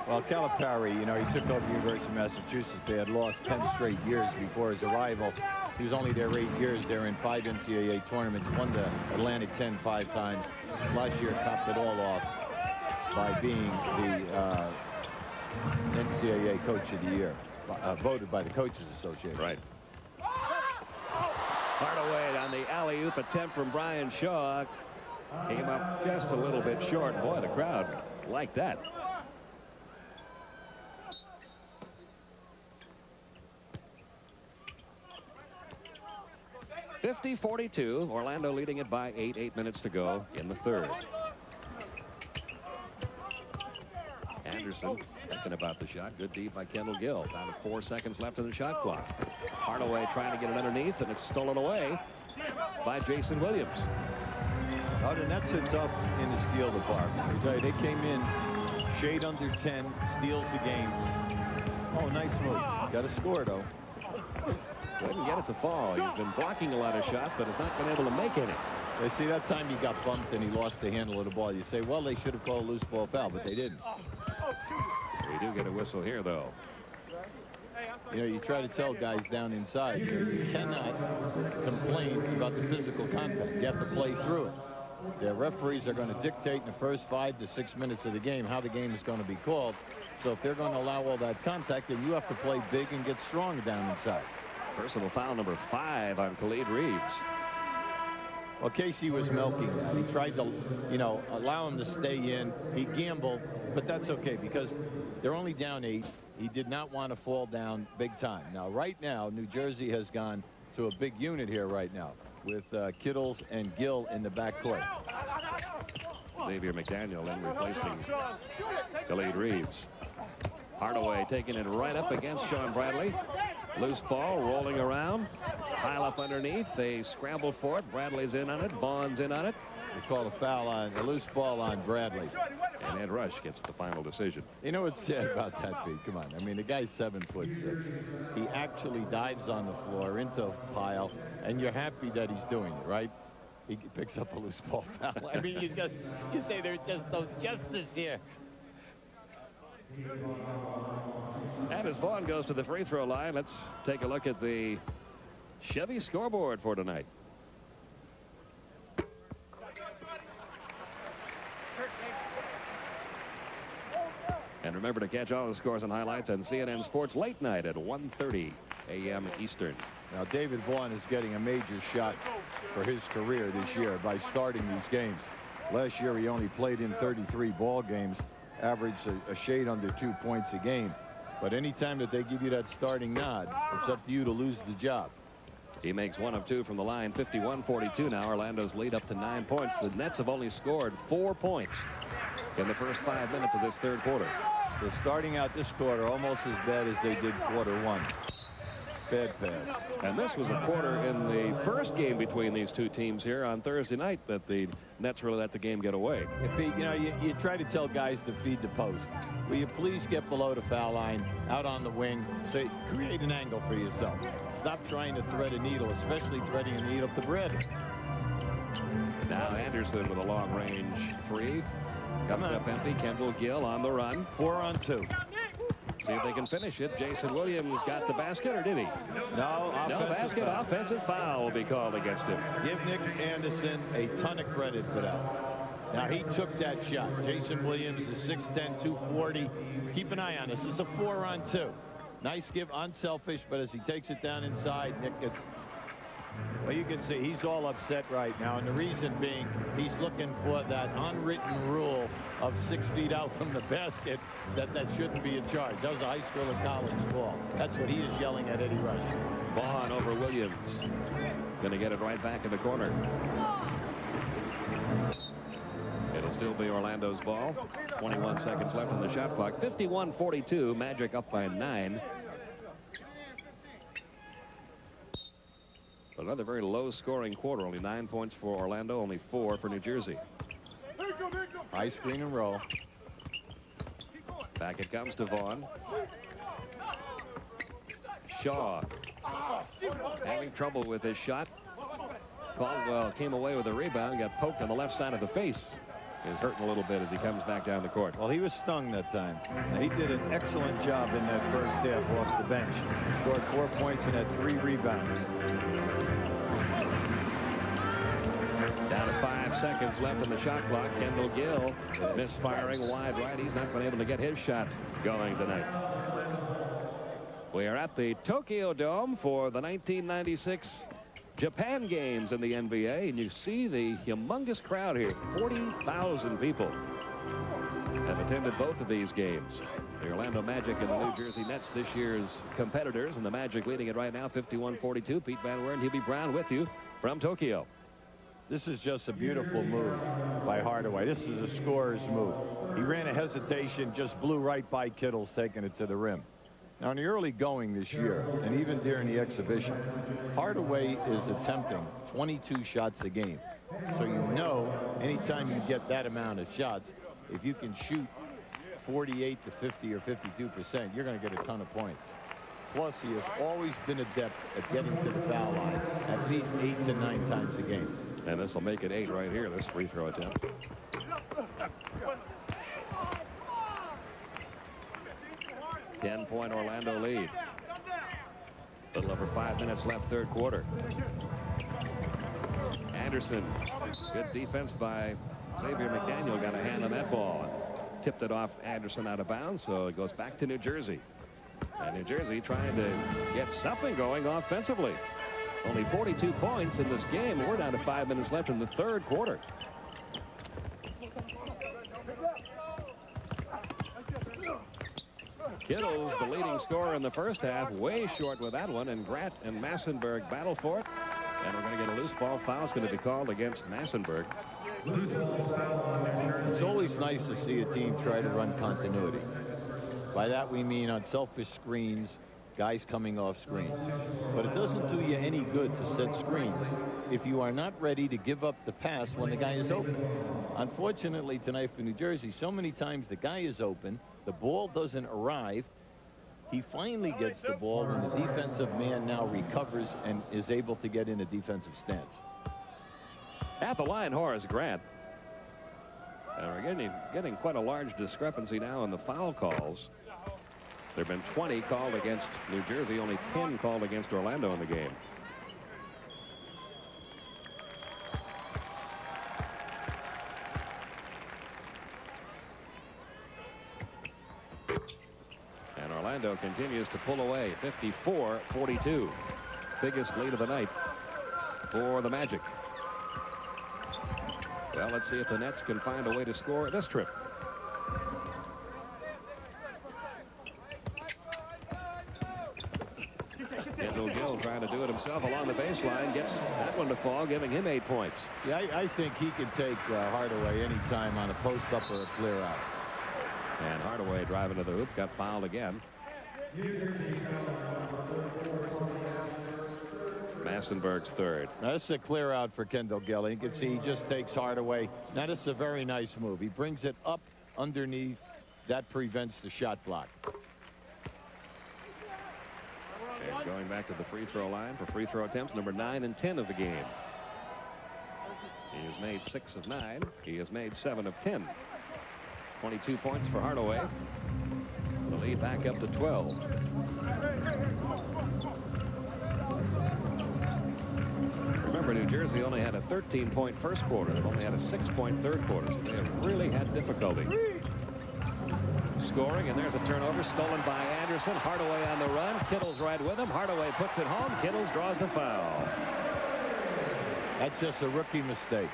Well, Calipari, you know, he took over the University of Massachusetts. They had lost 10 straight years before his arrival. He was only there 8 years. They're in 5 NCAA tournaments, won the Atlantic 10 5 times. Last year, topped it all off by being the NCAA Coach of the Year, voted by the Coaches Association. Right. Hardaway on the alley-oop attempt from Brian Shaw. Came up just a little bit short. Boy, the crowd liked that. (50-42). Orlando leading it by 8. 8 minutes to go in the 3rd. Anderson thinking about the shot. Good D by Kendall Gill. Down to 4 seconds left in the shot clock. Hardaway trying to get it underneath, and it's stolen away by Jason Williams. Oh, the Nets are tough in the steal department. They came in shade under 10, steals the game. Oh, nice move. Got to score, though. Couldn't get it to fall. He's been blocking a lot of shots, but has not been able to make any. You see, that time he got bumped and he lost the handle of the ball. You say, well, they should have called a loose ball foul, but they didn't. We do get a whistle here, though. You know, you try to tell guys down inside, you cannot complain about the physical contact. You have to play through it. The referees are going to dictate in the first 5 to 6 minutes of the game how the game is going to be called. So if they're going to allow all that contact, then you have to play big and get strong down inside. Personal foul number 5 on Khalid Reeves. Well, Casey was milking that. He tried to, you know, allow him to stay in. He gambled, but that's okay because they're only down 8. He did not want to fall down big time. Now, right now, New Jersey has gone to a big unit here right now with Kittles and Gill in the backcourt. Xavier McDaniel in replacing Khalid Reeves. Hardaway taking it right up against Sean Bradley. Loose ball rolling around. Pile up underneath. They scramble for it. Bradley's in on it. Vaughn's in on it. They call a foul on a loose ball on Bradley. And Ed Rush gets the final decision. You know what's sad about that, Pete? Come on. I mean, the guy's 7'6". He actually dives on the floor into a pile, and you're happy that he's doing it, right? He picks up a loose ball foul. I mean, you say there's just no justice here. And as Vaughn goes to the free throw line, let's take a look at the Chevy scoreboard for tonight. And remember to catch all the scores and highlights on CNN Sports late night at 1:30 a.m. Eastern. Now, David Vaughn is getting a major shot for his career this year by starting these games. Last year, he only played in 33 ball games, averaged a shade under 2 points a game. But anytime that they give you that starting nod, it's up to you to lose the job. He makes 1 of 2 from the line. 51-42 now. Orlando's lead up to 9 points. The Nets have only scored 4 points in the first 5 minutes of this third quarter. They're starting out this quarter almost as bad as they did quarter 1. Bad pass. And this was a quarter in the first game between these two teams here on Thursday night that the Nets really let the game get away. If you try to tell guys to feed the post. Will you please get below the foul line, out on the wing, so create an angle for yourself. Stop trying to thread a needle, especially threading a needle up the bread. Now Anderson with a long-range 3. Comes up empty. Kendall Gill on the run. 4 on 2. See if they can finish it. Jason Williams got the basket, or did he? No basket. Foul. Offensive foul will be called against him. Give Nick Anderson a ton of credit for that. Now, he took that shot. Jason Williams is 6'10", 240. Keep an eye on this. This is a 4 on 2. Nice give, unselfish, but as he takes it down inside, Nick gets... Well, you can see he's all upset right now, and the reason being he's looking for that unwritten rule of 6 feet out from the basket that shouldn't be a charge. That was a high school and college ball. That's what he is yelling at Eddie Rush. Vaughn over Williams. Going to get it right back in the corner. It'll still be Orlando's ball. 21 seconds left on the shot clock. 51-42. Magic up by 9. Another very low-scoring quarter. Only 9 points for Orlando, only 4 for New Jersey. High screen and roll. Back it comes to Vaughn. Shaw having trouble with his shot. Caldwell came away with a rebound, got poked on the left side of the face. He's hurting a little bit as he comes back down the court. Well, he was stung that time. Now, he did an excellent job in that first half off the bench. Scored 4 points and had 3 rebounds. Down to 5 seconds left on the shot clock. Kendall Gill misfiring wide right. He's not been able to get his shot going tonight. We are at the Tokyo Dome for the 1996 Japan games in the NBA, and you see the humongous crowd here. 40,000 people have attended both of these games. The Orlando Magic and the New Jersey Nets, this year's competitors, and the Magic leading it right now 51-42. Pete Van Weer and Hubie Brown with you from Tokyo. This is just a beautiful move by Hardaway. This is a scorer's move. He ran a hesitation, just blew right by Kittles, taking it to the rim. Now, in the early going this year, and even during the exhibition, Hardaway is attempting 22 shots a game. So you know, anytime you get that amount of shots, if you can shoot 48 to 50 or 52%, you're going to get a ton of points. Plus, he has always been adept at getting to the foul line at least 8 to 9 times a game. And this will make it 8 right here, this free throw attempt. 10-point Orlando lead. A little over 5 minutes left, third quarter. Anderson, good defense by Xavier McDaniel, got a hand on that ball. Tipped it off Anderson out of bounds, so it goes back to New Jersey. And New Jersey trying to get something going offensively. Only 42 points in this game. We're down to 5 minutes left in the third quarter. Kittles, the leading scorer in the first half, way short with that one, and Grant and Massenberg battle for it. And we're going to get a loose ball foul. It's going to be called against Massenberg. It's always nice to see a team try to run continuity. By that we mean unselfish screens, guys coming off screens. But it doesn't do you any good to set screens if you are not ready to give up the pass when the guy is open. Unfortunately tonight for New Jersey, so many times the guy is open, the ball doesn't arrive. He finally gets the ball when the defensive man now recovers and is able to get in a defensive stance. At the line, Horace Grant. And we're getting quite a large discrepancy now in the foul calls. There have been 20 called against New Jersey, only 10 called against Orlando in the game. And Orlando continues to pull away, 54-42. Biggest lead of the night for the Magic. Well, let's see if the Nets can find a way to score this trip. Kendall Gill Gill trying to do it himself along the baseline. Gets that one to fall, giving him 8 points. Yeah, I think he can take Hardaway anytime on a post-up or a clear-out. And Hardaway driving to the hoop, got fouled again. Massenberg's third. Now, this is a clear out for Kendall Gill. You can see he just takes Hardaway. Now, this is a very nice move. He brings it up underneath. That prevents the shot block. And going back to the free throw line for free throw attempts, number 9 and 10 of the game. He has made 6 of 9. He has made 7 of 10. 22 points for Hardaway. The lead back up to 12. Remember, New Jersey only had a 13-point first quarter. They've only had a 6-point third quarter, so they have really had difficulty scoring. And there's a turnover stolen by Anderson. Hardaway on the run. Kittle's right with him. Hardaway puts it home. Kittles draws the foul. That's just a rookie mistake.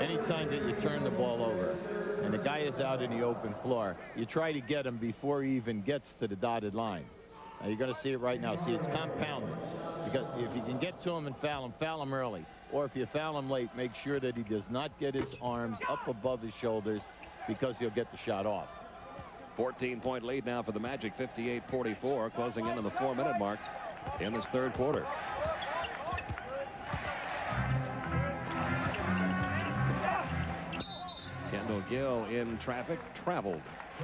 Anytime that you turn the ball over and the guy is out in the open floor, you try to get him before he even gets to the dotted line. Now, you're going to see it right now. See, it's compounded. Because if you can get to him and foul him early. Or if you foul him late, make sure that he does not get his arms up above his shoulders, because he'll get the shot off. 14-point lead now for the Magic, 58-44, closing in on the 4-minute mark in this third quarter. Kendall Gill in traffic, traveled.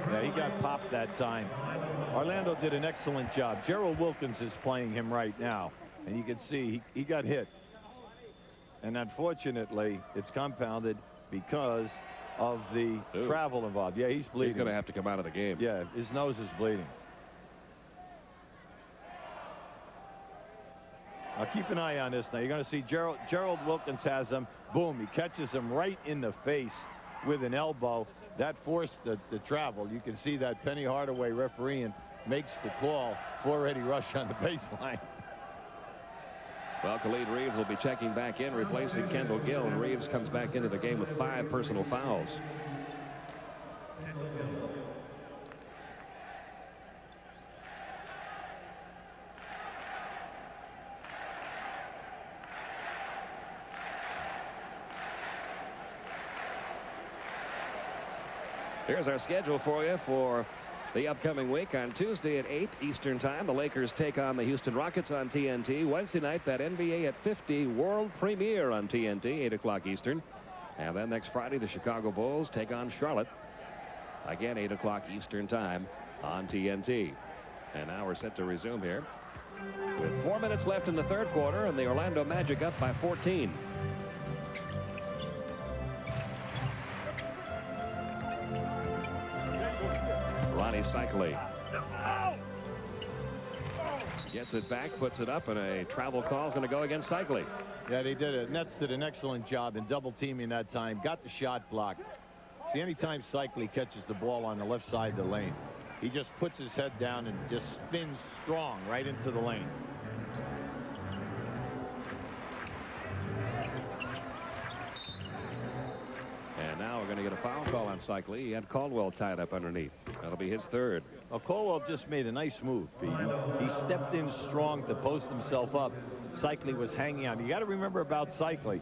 Yeah, he got popped that time. Orlando did an excellent job. Gerald Wilkins is playing him right now, and you can see he got hit. And unfortunately, it's compounded because of the travel involved. Yeah, he's bleeding. He's going to have to come out of the game. Yeah, his nose is bleeding. Now keep an eye on this. Now you're going to see Gerald Wilkins has him. Boom, he catches him right in the face with an elbow. That forced the travel. You can see that Penny Hardaway refereeing makes the call for Eddie Rush on the baseline. Well, Khalid Reeves will be checking back in, replacing Kendall Gill, and Reeves comes back into the game with 5 personal fouls. Here's our schedule for you for the upcoming week. On Tuesday at 8 Eastern Time, the Lakers take on the Houston Rockets on TNT. Wednesday night, that NBA at 50 world premiere on TNT, 8 o'clock Eastern. And then next Friday, the Chicago Bulls take on Charlotte. Again, 8 o'clock Eastern Time on TNT. And now we're set to resume here with 4 minutes left in the third quarter, and the Orlando Magic up by 14. Ronnie Cycli gets it back, puts it up, and a travel call is going to go against Cycli. Yeah, they did it. Nets did an excellent job in double teaming that time. Got the shot blocked. See, anytime Cycli catches the ball on the left side of the lane, he just puts his head down and just spins strong right into the lane. And now we're going to get a foul call on Cycli. He had Caldwell tied up underneath. That'll be his third. Well, Caldwell just made a nice move, Pete. He stepped in strong to post himself up. Cycli was hanging on. You got to remember about Cycli.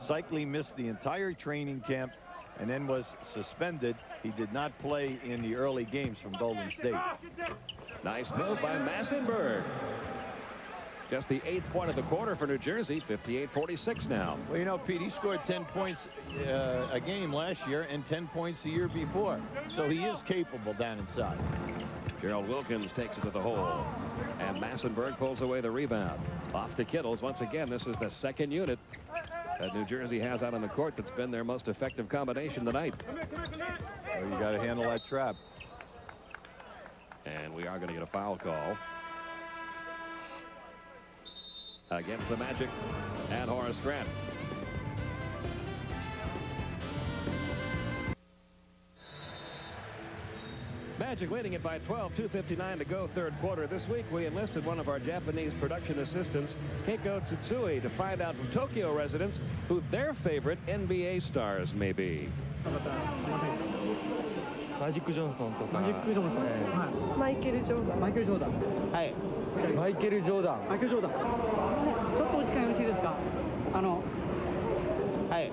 Cycli missed the entire training camp and then was suspended. He did not play in the early games from Golden State. Nice move by Massenberg. Just the 8th point of the quarter for New Jersey, 58-46 now. Well, you know, Pete, he scored 10 points a game last year and 10 points the year before. So he is capable down inside. Gerald Wilkins takes it to the hole. And Massenberg pulls away the rebound. Off to Kittles. Once again, this is the second unit that New Jersey has out on the court that's been their most effective combination tonight. Well, you got to handle that trap. And we are going to get a foul call against the Magic and Horace Grant. Magic leading it by 12, 2:59 to go, third quarter. This week we enlisted one of our Japanese production assistants, Keiko Tsutsui, to find out from Tokyo residents who their favorite NBA stars may be. マジック・ジョンソンとか。マジック・ジョンソン。はい。マイケル・ジョーダン。マイケル・ジョーダン。はい。マイケル・ジョーダン。マイケル・ジョーダン。ちょっとお時間よろしいですか。はい。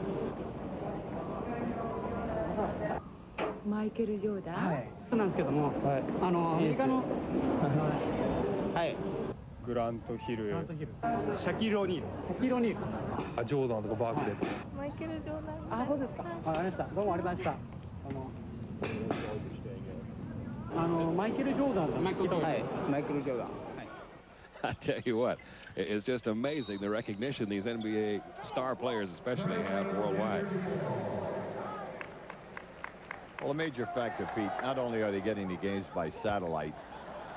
マイケル・ジョーダン。はい。そうなんですけども、はい。アメリカの。はい。グラントヒル。シャキール・オニール。シャキール・オニール。あ、ジョーダンとかバークレー。マイケル・ジョーダン。あ、そうですか。わかりました。どうもありがとうございました。マイケル・ジョーダン。はい。マイケル・ジョーダン。I tell you what, it's just amazing the recognition these NBA star players especially have worldwide. Well, a major factor, Pete, not only are they getting the games by satellite,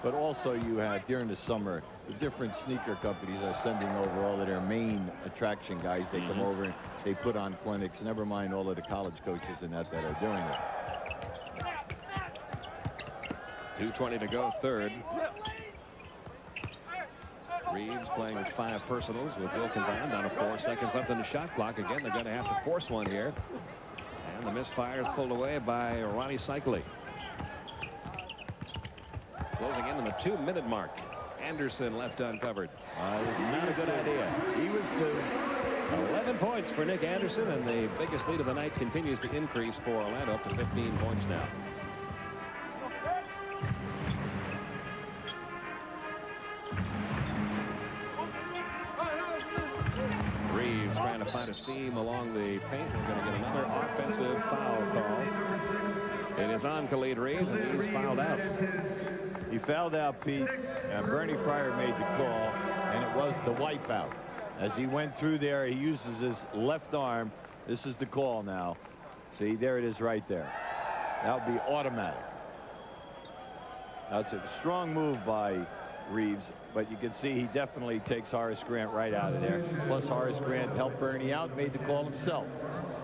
but also you had, during the summer, the different sneaker companies are sending over all of their main attraction guys. They come over and they put on clinics, never mind all of the college coaches and that are doing it. 2:20 to go, third. Reeves playing with 5 personals with Wilkins on, down to 4 seconds left on the shot clock. Again, they're going to have to force one here. And the misfire is pulled away by Ronnie Cycli. Closing in on the 2-minute mark. Anderson left uncovered. Not a good idea. He was due. 11 points for Nick Anderson, and the biggest lead of the night continues to increase for Orlando up to 15 points now. Reeves trying to find a seam along the paint. We're going to get another offensive foul call. It is on Khalid Reeves, and he's fouled out. He fouled out, Pete. Bernie Fryer made the call, and it was the wipeout. As he went through there, he uses his left arm. This is the call now. See, there it is right there. That would be automatic. That's a strong move by Reeves, but you can see he definitely takes Horace Grant right out of there. Plus, Horace Grant helped Bernie out, made the call himself.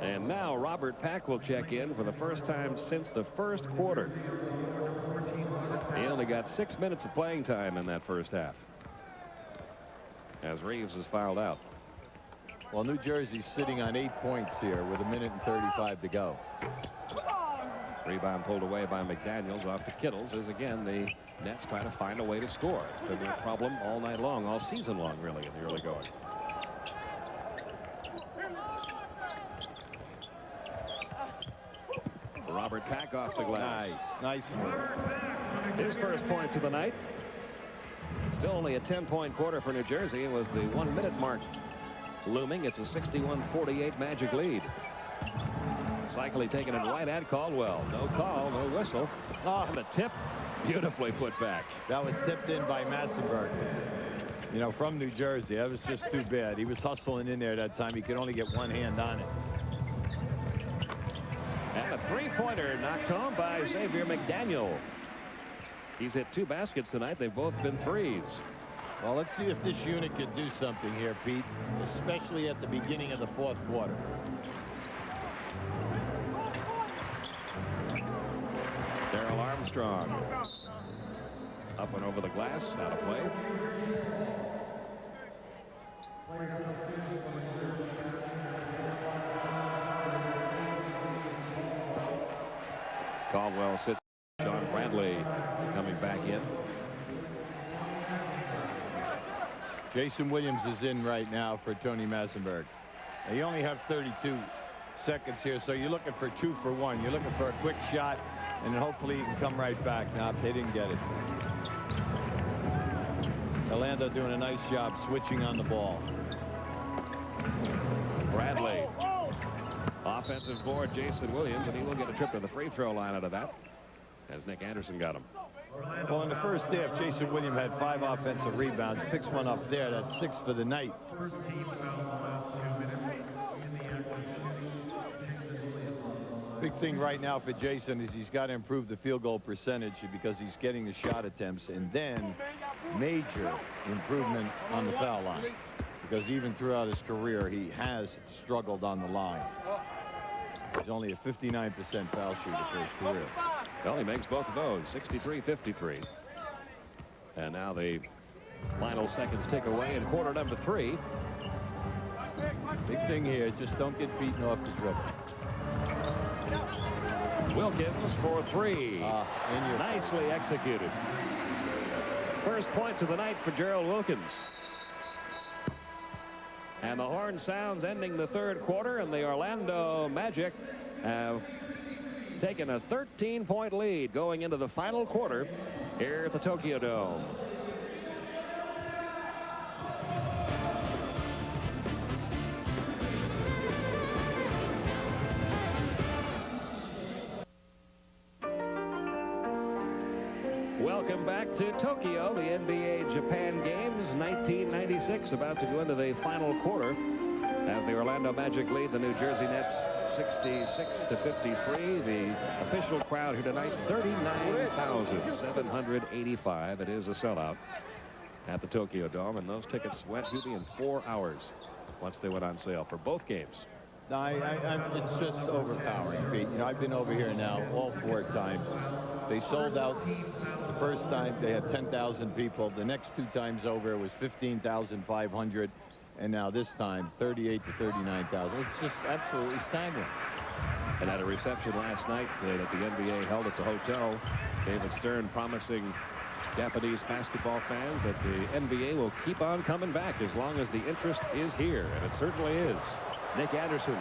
And now Robert Pack will check in for the first time since the first quarter. He only got 6 minutes of playing time in that first half, as Reeves is fouled out. Well, New Jersey's sitting on 8 points here with 1:35 to go. Rebound pulled away by McDaniels off to Kittles, as again the Nets try to find a way to score. It's been a problem all night long, all season long, really, in the early going. Robert Pack off the glass. Nice move. His first points of the night. Still only a 10-point quarter for New Jersey with the 1-minute mark looming. It's a 61-48 Magic lead. Cycli taking it right at Caldwell. No call, no whistle. Oh, and the tip beautifully put back. That was tipped in by Massenberg. You know, from New Jersey. That was just too bad. He was hustling in there that time. He could only get one hand on it. And a three-pointer knocked home by Xavier McDaniel. He's hit 2 baskets tonight. They've both been threes. Well, let's see if this unit can do something here, Pete, especially at the beginning of the fourth quarter. Darrell Armstrong up and over the glass, out of play. Caldwell sits. Sean Bradley coming back in. Jason Williams is in right now for Tony Massenberg. Now, you only have 32 seconds here, so you're looking for 2 for 1. You're looking for a quick shot, and then hopefully you can come right back. Now, they didn't get it. Orlando doing a nice job switching on the ball. Bradley. Offensive board, Jason Williams, and he will get a trip to the free throw line out of that, as Nick Anderson got him. Well, in the first half, Jason Williams had 5 offensive rebounds. Picks one up there. That's 6 for the night. Big thing right now for Jason is he's got to improve the field goal percentage because he's getting the shot attempts, and then major improvement on the foul line, because even throughout his career he has struggled on the line. He's only a 59% foul shooter for his career. Well, he makes both of those, 63-53. And now the final seconds tick away in quarter number 3. Big thing here, just don't get beaten off the dribble. Wilkins for three. Nicely executed. First points of the night for Gerald Wilkins. And the horn sounds ending the third quarter, and the Orlando Magic have taken a 13-point lead going into the final quarter here at the Tokyo Dome. Welcome back to Tokyo, the NBA Japan Games 1996, about to go into the final quarter as the Orlando Magic lead the New Jersey Nets 66-53. The official crowd here tonight, 39,785. It is a sellout at the Tokyo Dome, and those tickets went to in 4 hours once they went on sale for both games. No, it's just overpowering, Pete. You know, I've been over here now all 4 times. They sold out the first time. They had 10,000 people. The next 2 times over, it was 15,500. And now this time, 38 to 39,000. It's just absolutely staggering. And at a reception last night that the NBA held at the hotel, David Stern promising Japanese basketball fans that the NBA will keep on coming back as long as the interest is here. And it certainly is. Nick Anderson.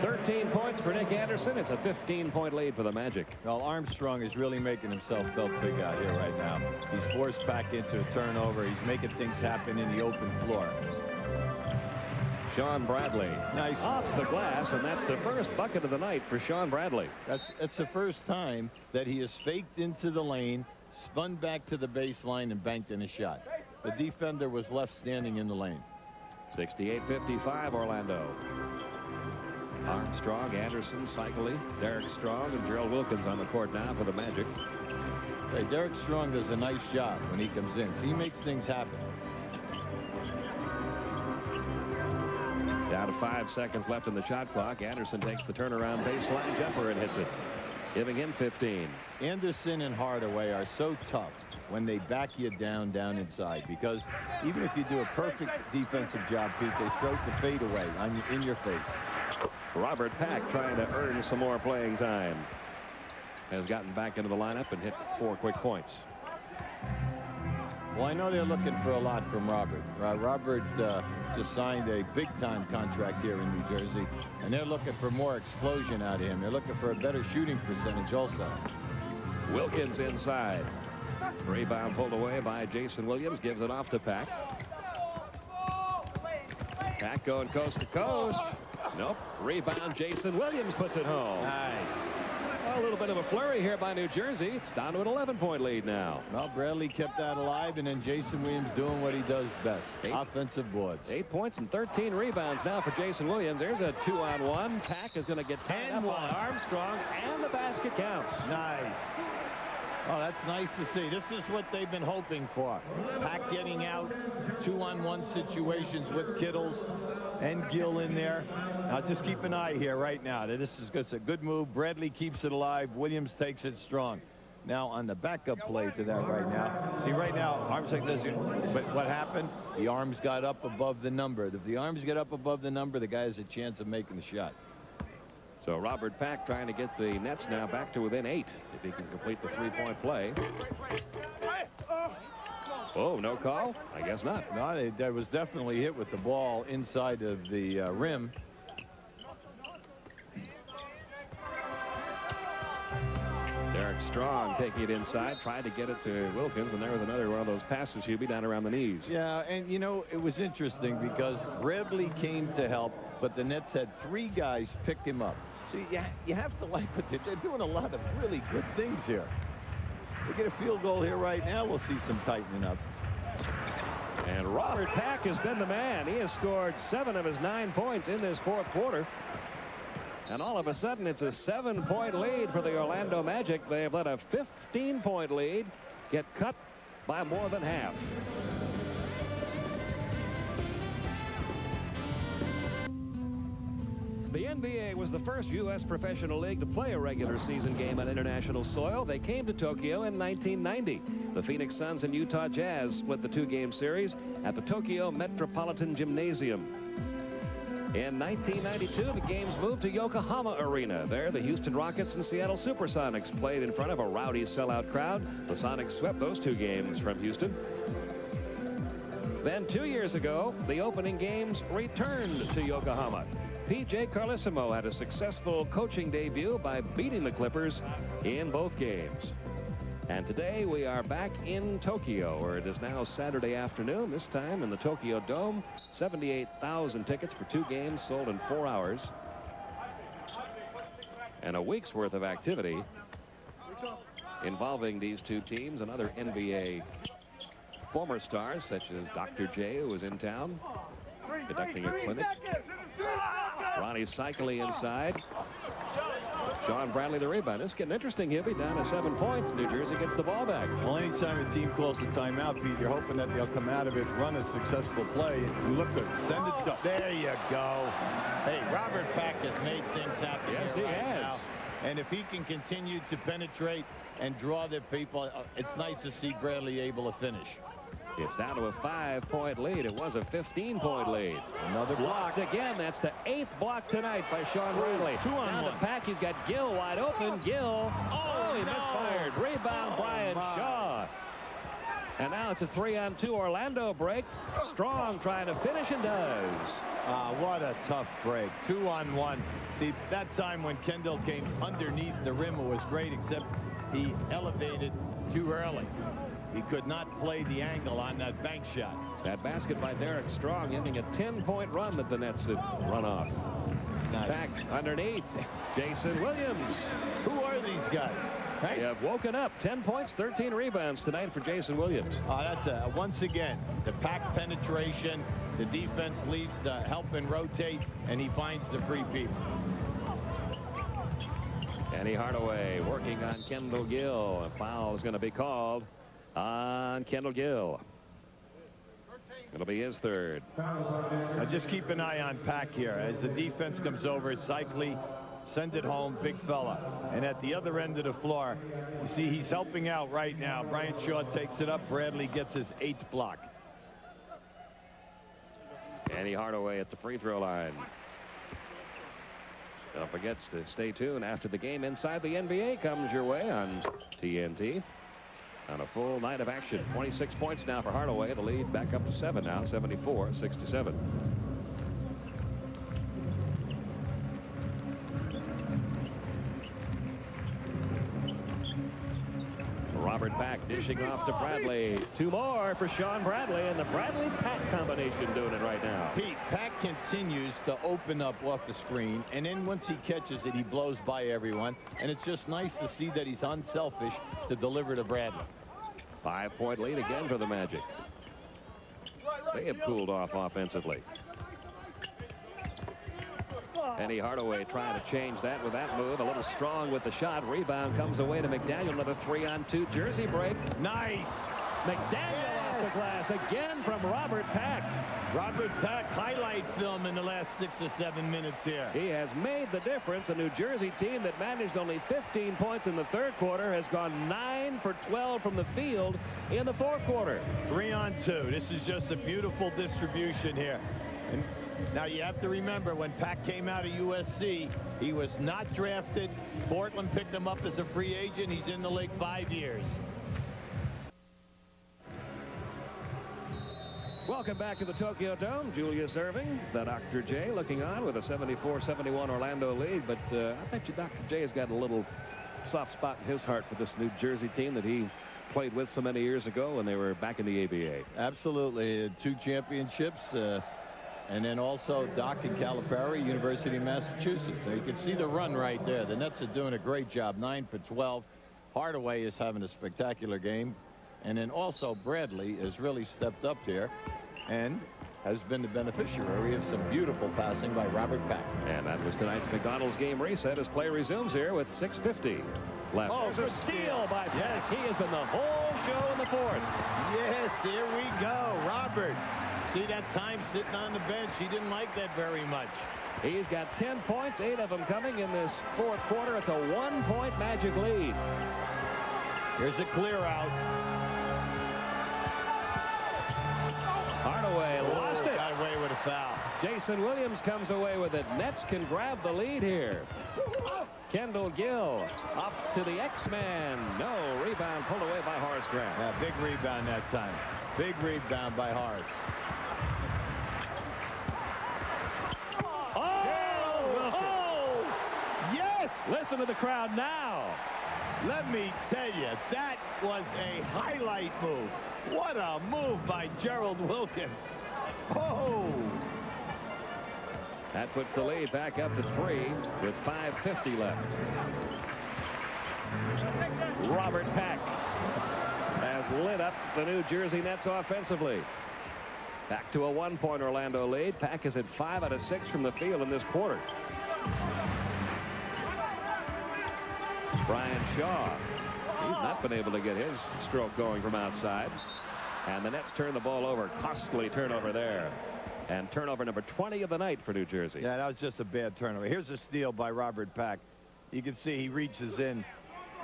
13 points for Nick Anderson. It's a 15-point lead for the Magic. Well, Armstrong is really making himself felt big out here right now. He's forced back into a turnover. He's making things happen in the open floor. Sean Bradley. Nice. Off the glass, and that's the first bucket of the night for Sean Bradley. That's the first time that he has faked into the lane, spun back to the baseline, and banked in a shot. The defender was left standing in the lane. 68-55 Orlando. Armstrong, Anderson, Cycli, Derek Strong, and Gerald Wilkins on the court now for the Magic. Hey, Derek Strong does a nice job when he comes in. So he makes things happen. Down to 5 seconds left in the shot clock. Anderson takes the turnaround baseline jumper and hits it, giving him 15. Anderson and Hardaway are so tough when they back you down inside, because even if you do a perfect defensive job, Pete, they throw the fade away in your face. Robert Pack, trying to earn some more playing time, has gotten back into the lineup and hit 4 quick points. Well, I know they're looking for a lot from Robert. Robert just signed a big-time contract here in New Jersey, and they're looking for more explosion out of him. They're looking for a better shooting percentage also. Wilkins inside. Rebound pulled away by Jason Williams, gives it off to Pack. Pack going coast to coast. Nope. Rebound, Jason Williams puts it home. Nice. A little bit of a flurry here by New Jersey. It's down to an 11-point lead now. Well, Bradley kept that alive, and then Jason Williams doing what he does best. Offensive boards. 8 points and 13 rebounds now for Jason Williams. There's a 2-on-1. Pack is going to get tied up on Armstrong, and the basket counts. Nice. Oh, that's nice to see. This is what they've been hoping for. Pack getting out, 2-on-1 situations with Kittles and Gill in there. Now just keep an eye here right now. This is a good move. Bradley keeps it alive. Williams takes it strong. Now on the backup play to that right now. See, right now, Armstrong doesn't. But what happened? The arms got up above the number. If the arms get up above the number, the guy has a chance of making the shot. So Robert Pack trying to get the Nets now back to within 8 if he can complete the 3-point play. Oh, no call? I guess not. No, that was definitely hit with the ball inside of the rim. Derek Strong taking it inside, tried to get it to Wilkins, and there was another one of those passes, Hubie, down around the knees. Yeah, and you know, it was interesting because Bradley came to help, but the Nets had 3 guys pick him up. So you have to like what they're doing. A lot of really good things here. They get a field goal here right now. We'll see some tightening up. And Robert Pack has been the man. He has scored 7 of his 9 points in this fourth quarter. And all of a sudden, it's a 7-point lead for the Orlando Magic. They have let a 15-point lead get cut by more than half. The NBA was the first U.S. professional league to play a regular season game on international soil. They came to Tokyo in 1990. The Phoenix Suns and Utah Jazz split the 2-game series at the Tokyo Metropolitan Gymnasium. In 1992, the games moved to Yokohama Arena. There, the Houston Rockets and Seattle Supersonics played in front of a rowdy sellout crowd. The Sonics swept those two games from Houston. Then 2 years ago, the opening games returned to Yokohama. P.J. Carlissimo had a successful coaching debut by beating the Clippers in both games. And today we are back in Tokyo, where it is now Saturday afternoon, this time in the Tokyo Dome. 78,000 tickets for 2 games sold in 4 hours. And a week's worth of activity involving these two teams and other NBA former stars, such as Dr. J, who was in town conducting a clinic. Ronnie Cycli inside. Sean Bradley the rebound. It's getting interesting. He'll be down to 7 points. New Jersey gets the ball back. Well, anytime a team calls a timeout, Pete, you're hoping that they'll come out of it, run a successful play. You look good. Send it. There you go. Hey, Robert Pack has made things happen. Yes, he has. Now. And if he can continue to penetrate and draw the people, it's nice to see Bradley able to finish. It's down to a 5-point lead. It was a 15-point lead. Another block. Again. That's the 8th block tonight by Sean Bradley. 2 on down 1. to Pack. He's got Gill wide open. Gill. Oh, he misfired. Rebound, Brian Shaw. And now it's a 3-on-2 Orlando break. Strong trying to finish and does. What a tough break. 2-on-1. See, that time when Kendall came underneath the rim, it was great, except he elevated too early. He could not play the angle on that bank shot. That basket by Derek Strong ending a 10-point run that the Nets had run off. Nice. Back underneath, Jason Williams. Who are these guys? Hey. They have woken up. 10 points, 13 rebounds tonight for Jason Williams. That's once again, the Pack penetration. The defense leads to help and rotate, and he finds the free people. Penny Hardaway working on Kendall Gill. A foul is going to be called on Kendall Gill. It'll be his 3rd. Now just keep an eye on Pack here. As the defense comes over, Cycli, send it home, big fella. And at the other end of the floor, you see he's helping out right now. Brian Shaw takes it up. Bradley gets his 8th block. Penny Hardaway at the free throw line. Don't forget to stay tuned. After the game, Inside the NBA comes your way on TNT. On a full night of action. 26 points now for Hardaway. The lead back up to 7 now, 74-67. Robert Pack dishing off to Bradley. 2 more for Sean Bradley, and the Bradley-Pack combination doing it right now. Pete, Pack continues to open up off the screen, and then once he catches it, he blows by everyone. And it's just nice to see that he's unselfish to deliver to Bradley. 5-point lead again for the Magic. They have cooled off offensively. Penny Hardaway trying to change that with that move. A little strong with the shot. Rebound comes away to McDaniel. Another 3-on-2 Jersey break. Nice. McDaniel off the glass again from Robert Pack. Robert Pack highlight film in the last 6 or 7 minutes here. He has made the difference. A New Jersey team that managed only 15 points in the 3rd quarter has gone 9 for 12 from the field in the 4th quarter. 3-on-2. This is just a beautiful distribution here. And now you have to remember, when Pack came out of USC, he was not drafted. Portland picked him up as a free agent. He's in the league 5 years. Welcome back to the Tokyo Dome. Julius Erving, the Dr. J, looking on with a 74-71 Orlando lead. But I bet you Dr. J has got a little soft spot in his heart for this New Jersey team that he played with so many years ago when they were back in the ABA. Absolutely. 2 championships. And then also Doc and Calipari, University of Massachusetts. So you can see the run right there. The Nets are doing a great job. 9 for 12. Hardaway is having a spectacular game. And then also Bradley has really stepped up here and has been the beneficiary of some beautiful passing by Robert Pack. And that was tonight's McDonald's game reset as play resumes here with 6:50 left. Oh, there's a steal by Pack. He has been the whole show in the 4th. Yes, here we go. Robert. See that time sitting on the bench. He didn't like that very much. He's got 10 points, 8 of them coming in this 4th quarter. It's a 1-point Magic lead. Here's a clear out. Hardaway lost it. Got away with a foul. Jason Jason Williams comes away with it. Nets can grab the lead here. Kendall Gill off to the X-Man. No, rebound pulled away by Horace Grant. Yeah, big rebound that time. Big rebound by Horace. Oh, yes! Listen to the crowd now. Let me tell you, that was a highlight move. What a move by Gerald Wilkins. Oh! That puts the lead back up to 3 with 5:50 left. Robert Pack has lit up the New Jersey Nets offensively. Back to a 1-point Orlando lead. Pack is at 5 out of 6 from the field in this quarter. Brian Shaw. He's not been able to get his stroke going from outside. And the Nets turn the ball over. Costly turnover there. And turnover number 20 of the night for New Jersey. Yeah, that was just a bad turnover. Here's a steal by Robert Pack. You can see he reaches in.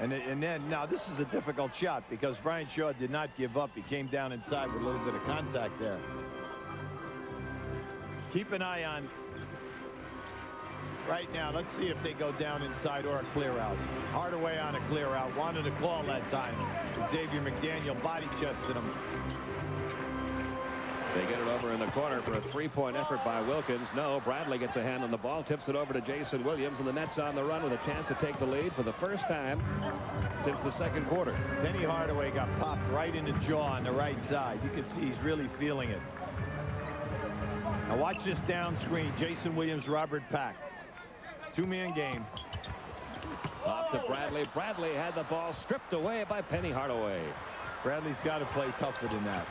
And then, now this is a difficult shot because Brian Shaw did not give up. He came down inside with a little bit of contact there. Keep an eye on right now. Let's see if they go down inside or a clear out. Hardaway on a clear out. Wanted a call that time. Xavier McDaniel body chested him. They get it over in the corner for a 3-point effort by Wilkins. No, Bradley gets a hand on the ball, tips it over to Jason Williams, and the Nets on the run with a chance to take the lead for the first time since the second quarter. Penny Hardaway got popped right in the jaw on the right side. You can see he's really feeling it. Now watch this down screen. Jason Williams, Robert Pack. 2-man game. Off to Bradley. Bradley had the ball stripped away by Penny Hardaway. Bradley's got to play tougher than that.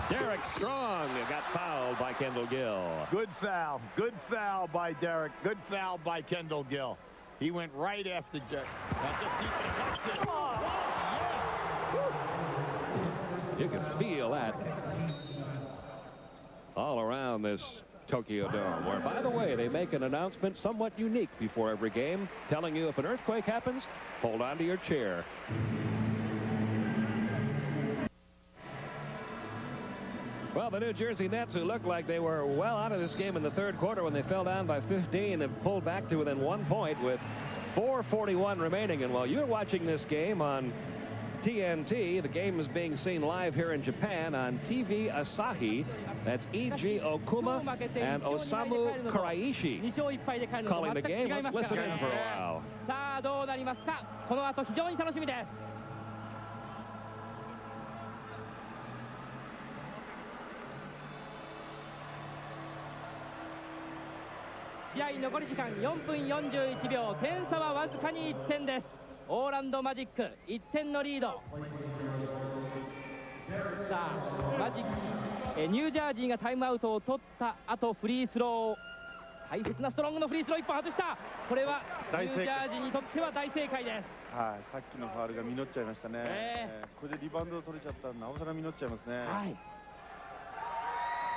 Derek Strong got fouled by Kendall Gill. Good foul. Good foul by Derek. Good foul by Kendall Gill. He went right after Jack. You can feel that all around this Tokyo Dome, where, by the way, they make an announcement somewhat unique before every game, telling you if an earthquake happens, hold on to your chair. Well, the New Jersey Nets, who looked like they were well out of this game in the third quarter when they fell down by 15 and pulled back to within 1 point with 4:41 remaining. And while you're watching this game on TNT, the game is being seen live here in Japan on TV Asahi. That's E.G. Okuma and Osamu Kuraishi calling the game. Let's listen in for a while. さあどうなりますか。この後非常に楽しみです。試合残り時間4分41秒。点差はわずかに1点です。オーランドマジック1点のリード。さあマジックニュージャージーがタイムアウトを取った後フリースロー。大切なストロングのフリースロー1本外した。これはニュージャージーにとっては大正解です。はい、さっきのファウルが実っちゃいましたね。これでリバウンドを取れちゃったらなおさら実っちゃいますね。はい。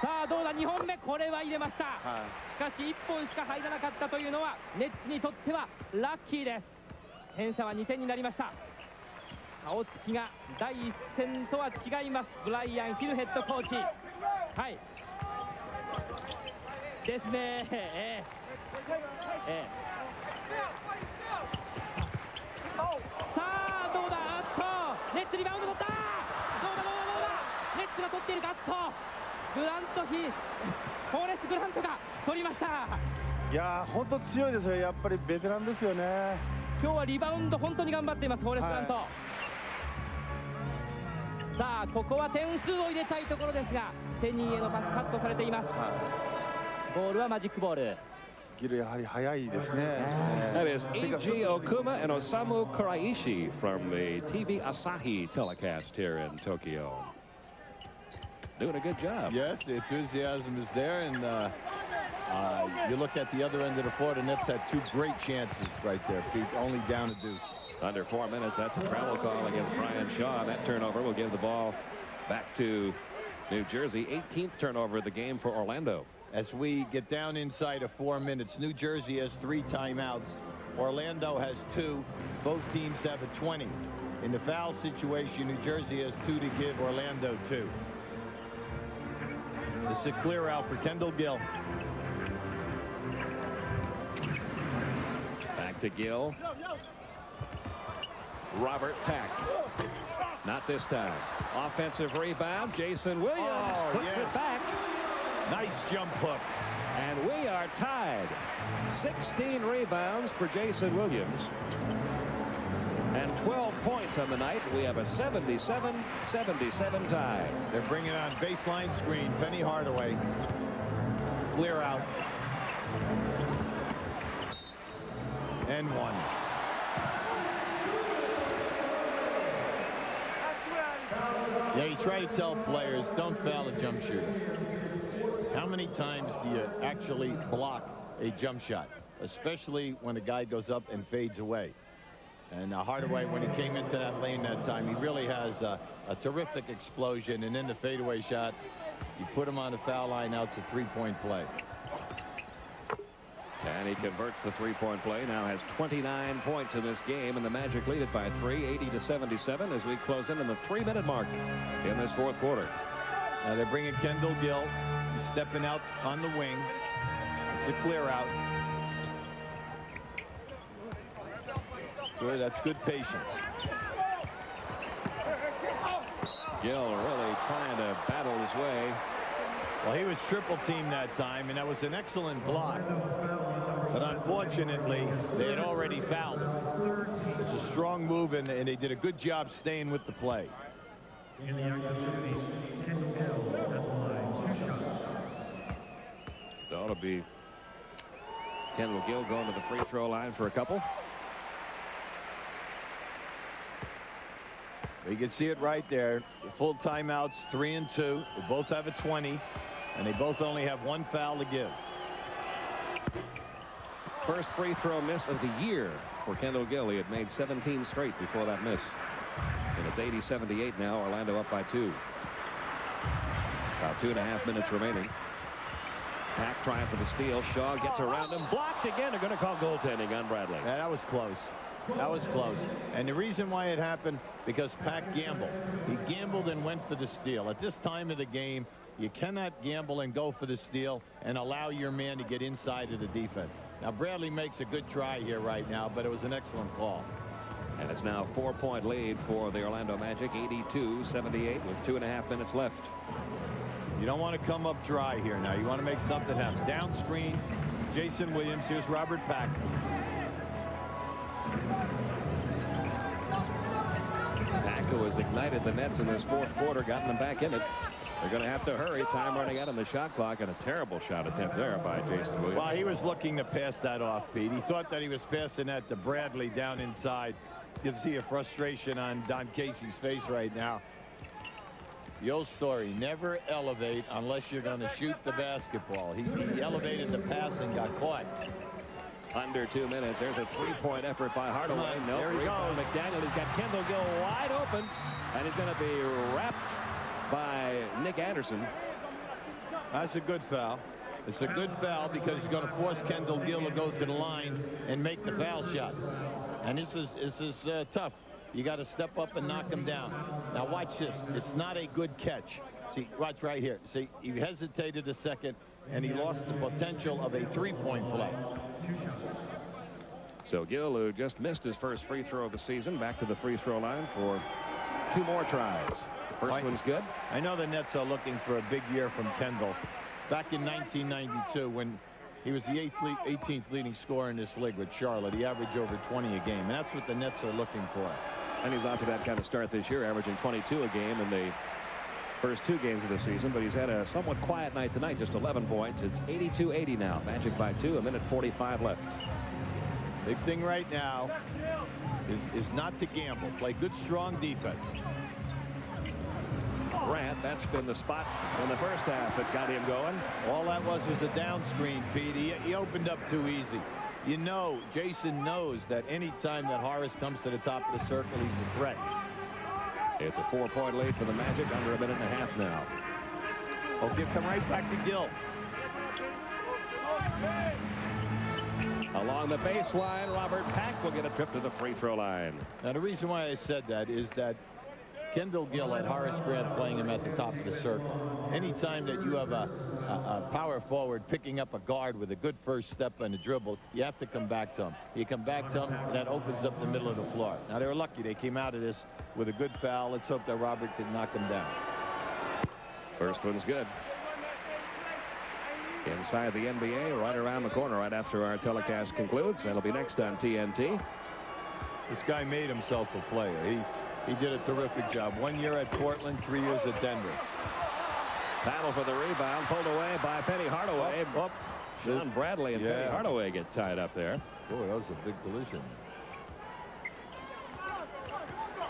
さあどうだ2本目これは入れました。はい、しかし1本しか入らなかったというのはネッツにとってはラッキーです。点差は2点になりました。顔つきが第1戦とは違います。ブライアン・ヒルヘッドコーチ。はいですね。さあどうだ。あっとネッツリバウンド取った。どうだネッツが取っているか。あっとグラントヒフォーレス・グラントが取りました。いやー本当強いですよ。やっぱりベテランですよね。今日はリバウンド本当に頑張っていますフォーレス・グラント。さあここは点数を入れたいところですがペニーへのパスカットされています。ボールはマジックボール。ギルやはり速いですね。That is E.G. Okuma and Osamu Kuraishi from the TV Asahi telecast here in Tokyo. Doing a good job. Yes, the enthusiasm is there, and you look at the other end of the floor, the Nets had 2 great chances right there, only down a deuce. Under 4 minutes, that's a travel call against Brian Shaw. That turnover will give the ball back to New Jersey. 18th turnover of the game for Orlando. As we get down inside of 4 minutes, New Jersey has 3 timeouts. Orlando has 2. Both teams have a 20. In the foul situation, New Jersey has 2 to give Orlando 2. This is a clear out for Kendall Gill. to Gill. Robert Pack. Not this time. Offensive rebound. Jason Williams puts it back. Nice jump hook. And we are tied. 16 rebounds for Jason Williams. And 12 points on the night. We have a 77-77 tie. They're bringing on baseline screen. Penny Hardaway. Clear out. And one. Yeah, you try to tell players, don't foul a jump shooter. How many times do you actually block a jump shot, especially when a guy goes up and fades away? And Hardaway, when he came into that lane that time, he really has a terrific explosion. And then the fadeaway shot, you put him on the foul line, now it's a three-point play. And he converts the three-point play. Now has 29 points in this game, and the Magic lead it by 3, 80-77, as we close in on the 3-minute mark in this fourth quarter. Now they're bringing Kendall Gill. He's stepping out on the wing. It's a clear out. Good, that's good patience. Gill really trying to battle his way. Well, he was triple teamed that time, and that was an excellent block. But unfortunately, they had already fouled him. It's a strong move, and they did a good job staying with the play. So it'll be Kendall Gill going to the free throw line for a couple. You can see it right there. The full timeouts, 3 and 2. They both have a 20, and they both only have one foul to give. First free throw miss of the year for Kendall Gill. He had made 17 straight before that miss. And it's 80-78 now. Orlando up by 2. About 2.5 minutes remaining. Pack trying for the steal. Shaw gets around him. Blocked again. They're going to call goaltending on Bradley. Yeah, that was close. That was close. And the reason why it happened, because Pack gambled. He gambled and went for the steal. At this time of the game, you cannot gamble and go for the steal and allow your man to get inside of the defense. Now, Bradley makes a good try here right now, but it was an excellent call. And it's now a 4-point lead for the Orlando Magic, 82-78 with 2.5 minutes left. You don't want to come up dry here now. You want to make something happen. Down screen, Jason Williams. Here's Robert Pack. Pack, who has ignited the Nets in this fourth quarter, gotten them back in it. They're going to have to hurry. Time running out on the shot clock, and a terrible shot attempt there by Jason Williams. Well, he was looking to pass that off, Pete. He thought that he was passing that to Bradley down inside. You can see a frustration on Don Casey's face right now. The old story, never elevate unless you're going to shoot the basketball. He elevated the pass and got caught. Under 2 minutes. There's a three-point effort by Hardaway. No, there he goes. McDaniel has got Kendall Gill wide open, and he's going to be wrapped by Nick Anderson. That's a good foul. It's a good foul because he's going to force Kendall Gill to go to the line and make the foul shot. And this is tough. You got to step up and knock him down. Now watch this. It's not a good catch. See, watch right here. See, he hesitated a second, and he lost the potential of a three-point play. So Gill, who just missed his first free throw of the season, back to the free throw line for 2 more tries. The first one's good. I know the Nets are looking for a big year from Kendall. Back in 1992, when he was the 18th leading scorer in this league with Charlotte, he averaged over 20 a game, and that's what the Nets are looking for. And he's off to that kind of start this year, averaging 22 a game in the first 2 games of the season, but he's had a somewhat quiet night tonight, just 11 points. It's 82-80 now. Magic by 2, 1:45 left. Big thing right now is not to gamble. Play good, strong defense. Grant, that's been the spot in the first half that got him going. All that was a down screen, Pete. He opened up too easy. You know, Jason knows that any time that Horace comes to the top of the circle, he's a threat. It's a 4-point lead for the Magic, under 1.5 minutes now. Okay, come right back to Gill. Along the baseline, Robert Pack will get a trip to the free throw line. Now, the reason why I said that is that Kendall Gill had Horace Grant playing him at the top of the circle. Anytime that you have a power forward picking up a guard with a good first step and a dribble, you have to come back to him. You come back to him, and that opens up the middle of the floor. Now, they were lucky. They came out of this with a good foul. Let's hope that Robert can knock him down. First one's good. Inside the NBA, right around the corner, right after our telecast concludes. That'll be next on TNT. This guy made himself a player. He did a terrific job. 1 year at Portland, 3 years at Denver. Battle for the rebound, pulled away by Penny Hardaway. Sean Bradley and Penny Hardaway get tied up there. Boy, that was a big collision.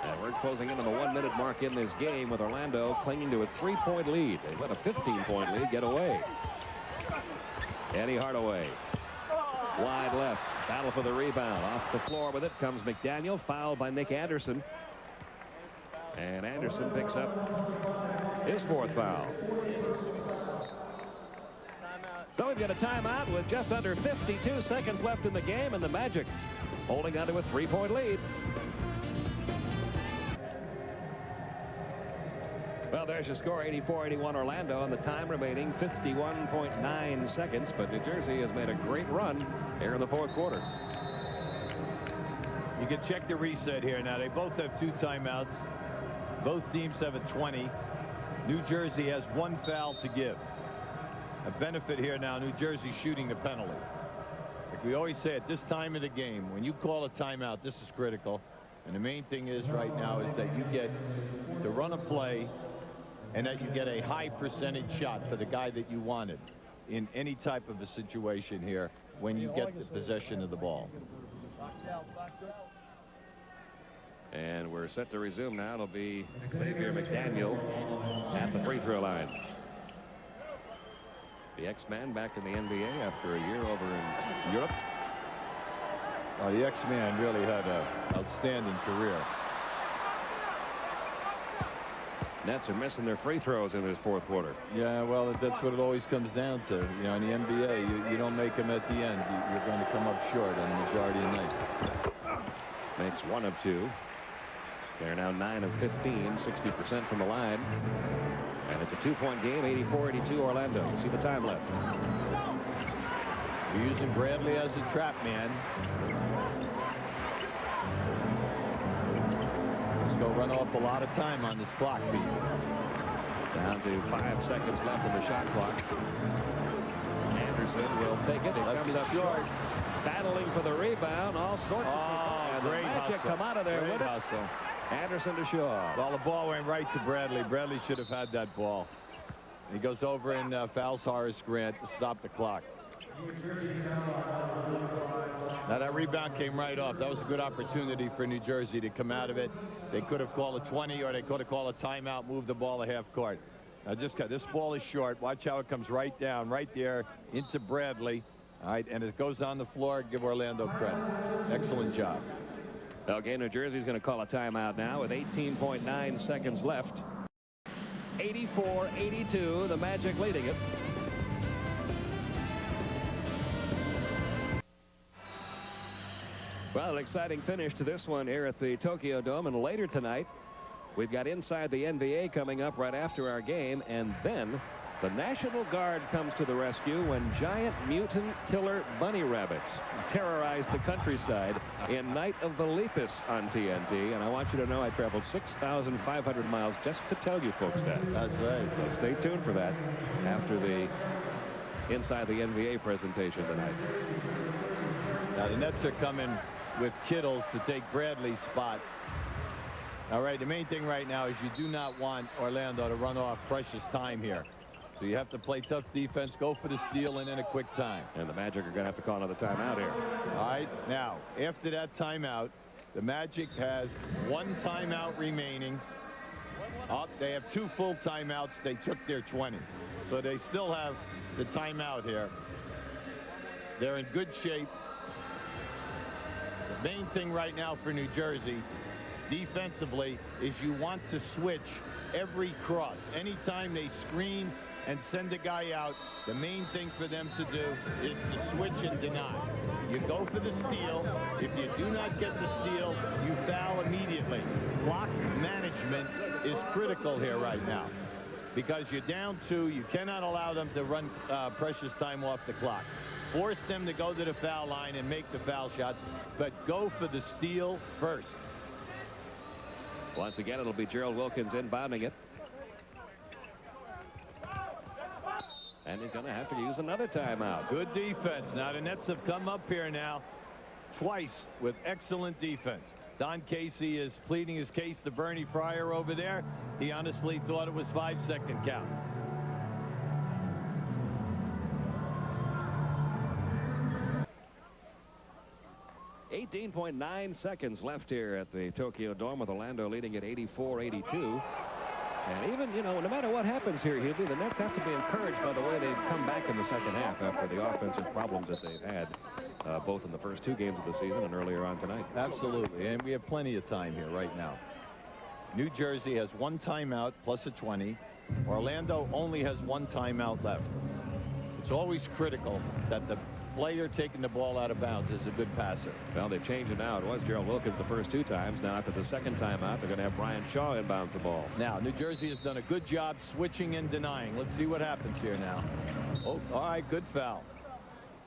And we're closing in on the 1 minute mark in this game with Orlando clinging to a 3-point lead. They let a 15-point lead get away. Penny Hardaway. Wide left. Battle for the rebound. Off the floor with it comes McDaniel. Fouled by Nick Anderson. And Anderson picks up his fourth foul. So we've got a timeout with just under 52 seconds left in the game, and the Magic holding on to a 3-point lead. Well, there's your score, 84-81 Orlando, and the time remaining 51.9 seconds. But New Jersey has made a great run here in the fourth quarter. You can check the reset here now. They both have 2 timeouts. Both teams have a 20. New Jersey has 1 foul to give. A benefit here now, New Jersey shooting the penalty. Like we always say at this time of the game, when you call a timeout, this is critical. And the main thing is right now is that you get to run a play and that you get a high percentage shot for the guy that you wanted in any type of a situation here when you get the possession of the ball. And we're set to resume now. It'll be Xavier McDaniel at the free throw line. The X-Man back in the NBA after a year over in Europe. The X-Man really had an outstanding career. Nets are missing their free throws in this fourth quarter. Yeah, well, that's what it always comes down to. You know, in the NBA, you don't make them at the end. You're going to come up short on the majority of nights. Makes 1 of 2. They're now 9 of 15, 60% from the line. And it's a 2-point game, 84-82 Orlando. You see the time left. You're using Bradley as a trap man. Go run off a lot of time on this clock beat. Down to 5 seconds left in the shot clock. Anderson will take it. It comes up short. Battling for the rebound. All sorts of people. And great the Magic hustle. come out of there Great with it. hustle. Anderson to Shaw. Well, the ball went right to Bradley. Bradley should have had that ball. He goes over and fouls Horace Grant to stop the clock. Now that rebound came right off. That was a good opportunity for New Jersey to come out of it. They could have called a 20 or they could have called a timeout, moved the ball a half court. Now this ball is short. Watch how it comes right down, right there into Bradley. All right, and it goes on the floor. Give Orlando credit. Excellent job. Okay, New Jersey's going to call a timeout now with 18.9 seconds left. 84-82, the Magic leading it. Well, an exciting finish to this one here at the Tokyo Dome, and later tonight we've got Inside the NBA coming up right after our game, and then the National Guard comes to the rescue when giant mutant killer bunny rabbits terrorize the countryside in Night of the Lepus on TNT. And I want you to know I traveled 6,500 miles just to tell you folks that. That's right. So stay tuned for that after the Inside the NBA presentation tonight. Now the Nets are coming with Kittles to take Bradley's spot. All right, the main thing right now is you do not want Orlando to run off precious time here. So you have to play tough defense, go for the steal, and then a quick time. And the Magic are going to have to call another timeout here. All right, now, after that timeout, the Magic has 1 timeout remaining. They have 2 full timeouts. They took their 20. So they still have the timeout here. They're in good shape. The main thing right now for New Jersey, defensively, is you want to switch every cross. Anytime they screen and send a guy out, the main thing for them to do is to switch and deny. You go for the steal. If you do not get the steal, you foul immediately. Clock management is critical here right now because you're down 2. You cannot allow them to run precious time off the clock. Force them to go to the foul line and make the foul shots, but go for the steal first. Once again, it'll be Gerald Wilkins inbounding it. And he's going to have to use another timeout. Good defense. Now the Nets have come up here now twice with excellent defense. Don Casey is pleading his case to Bernie Pryor over there. He honestly thought it was 5-second count. .9 seconds left here at the Tokyo Dome with Orlando leading at 84-82. And even, you know, no matter what happens here, Hubie, the Nets have to be encouraged by the way they've come back in the second half after the offensive problems that they've had both in the first 2 games of the season and earlier on tonight. Absolutely, and we have plenty of time here right now. New Jersey has 1 timeout plus a 20. Orlando only has 1 timeout left. It's always critical that the player taking the ball out of bounds is a good passer. Well, they've changed it now. It was Gerald Wilkins the first 2 times. Now, after the second timeout, they're going to have Brian Shaw inbounds the ball. Now, New Jersey has done a good job switching and denying. Let's see what happens here now. Oh, all right, good foul.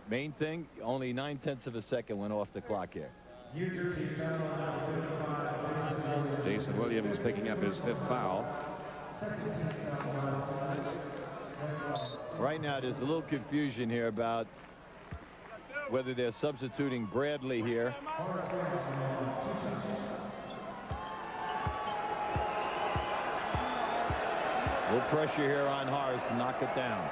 Main thing, only 9/10 of a second went off the clock here. Jason Williams picking up his 5th foul. Right now, there's a little confusion here about whether they're substituting Bradley here. A little pressure here on Horace to knock it down.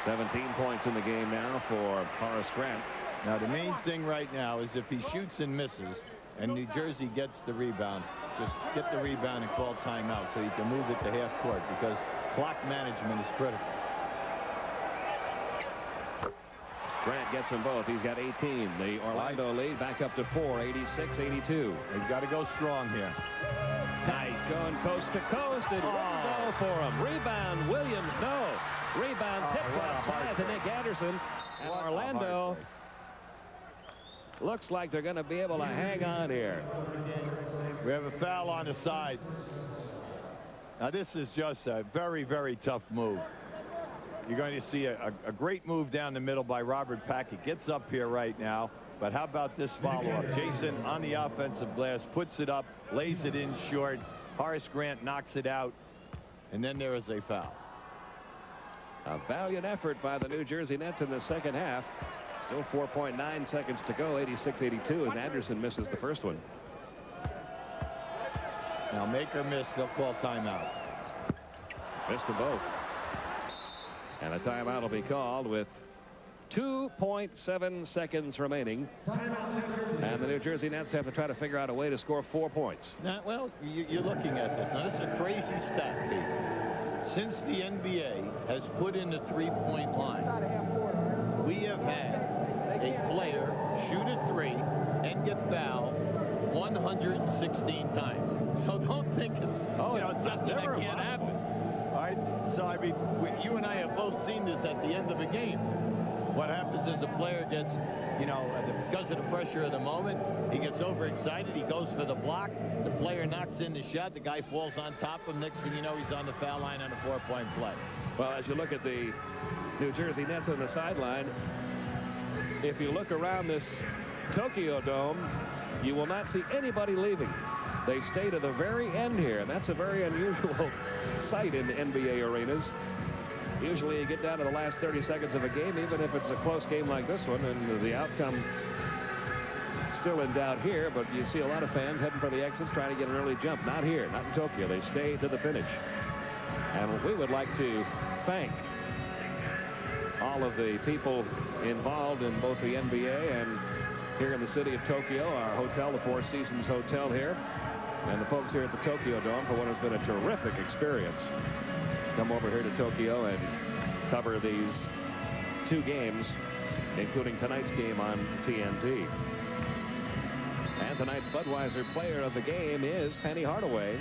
17 points in the game now for Horace Grant. Now, the main thing right now is if he shoots and misses and New Jersey gets the rebound, just get the rebound and call timeout so you can move it to half court because clock management is critical. Grant gets them both. He's got 18. The Orlando lead back up to 4, 86-82. He's got to go strong here. Nice. Going coast to coast. It won't go for him. Rebound, Williams, no. Rebound tipped outside to Nick Anderson. And Orlando looks like they're going to be able to hang on here. We have a foul on the side. Now, this is just a very, very tough move. You're going to see a great move down the middle by Robert Packett. Gets up here right now. But how about this follow-up? Jason on the offensive glass puts it up, lays it in short. Horace Grant knocks it out. And then there is a foul. A valiant effort by the New Jersey Nets in the second half. Still 4.9 seconds to go, 86-82, as Anderson misses the first one. Now, make or miss, they'll call timeout. Missed them both. And a timeout will be called with 2.7 seconds remaining. And the New Jersey Nets have to try to figure out a way to score 4 points. Now, well, you're looking at this. Now, this is a crazy stat, Pete. Since the NBA has put in the three-point line, we have had a player shoot a 3 and get fouled 116 times. So don't think it's, it's something that can't happen. All right, so I mean, you and I have both seen this at the end of a game. What happens is a player gets, because of the pressure of the moment, he gets overexcited, he goes for the block, the player knocks in the shot, the guy falls on top of him, next thing you know, he's on the foul line on a 4-point play. Well, as you look at the New Jersey Nets on the sideline, if you look around this Tokyo Dome, you will not see anybody leaving. They stay to the very end here, and that's a very unusual sight in NBA arenas. Usually you get down to the last 30 seconds of a game, even if it's a close game like this one, and the outcome still in doubt here, but you see a lot of fans heading for the exits trying to get an early jump. Not here, not in Tokyo. They stay to the finish. And we would like to thank all of the people involved in both the NBA and here in the city of Tokyo, our hotel, the Four Seasons Hotel here, and the folks here at the Tokyo Dome for what has been a terrific experience. Come over here to Tokyo and cover these 2 games, including tonight's game on TNT. And tonight's Budweiser player of the game is Penny Hardaway.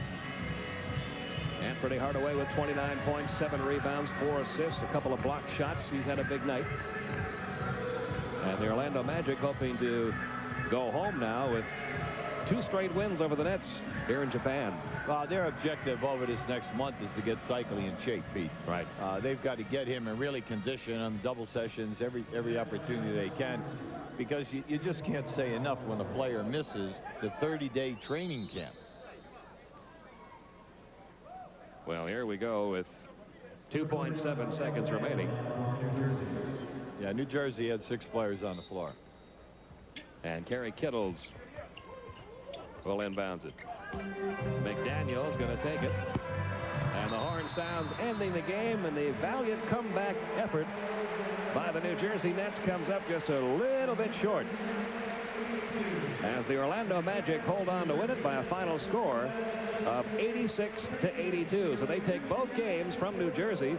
And Penny Hardaway with 29 points, 7 rebounds, 4 assists, a couple of blocked shots. He's had a big night. And the Orlando Magic hoping to go home now with 2 straight wins over the Nets here in Japan. Well, their objective over this next month is to get Cycling in shape, Pete. Right. They've got to get him in really condition on double sessions every opportunity they can, because you just can't say enough when a player misses the 30-day training camp. Well, here we go with 2.7 seconds remaining. Yeah, New Jersey had 6 players on the floor. And Kerry Kittles will inbounds it. McDaniel's going to take it. And the horn sounds, ending the game, and the valiant comeback effort by the New Jersey Nets comes up just a little bit short, as the Orlando Magic hold on to win it by a final score of 86-82. So they take both games from New Jersey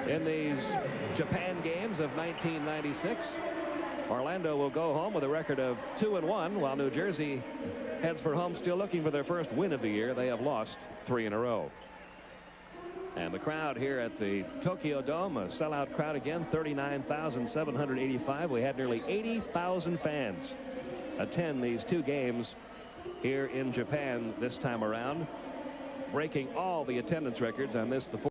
in these Japan games of 1996. Orlando will go home with a record of 2-1, while New Jersey heads for home still looking for their first win of the year. They have lost 3 in a row. And the crowd here at the Tokyo Dome, a sellout crowd again, 39,785. We had nearly 80,000 fans attend these 2 games here in Japan this time around, breaking all the attendance records on this, the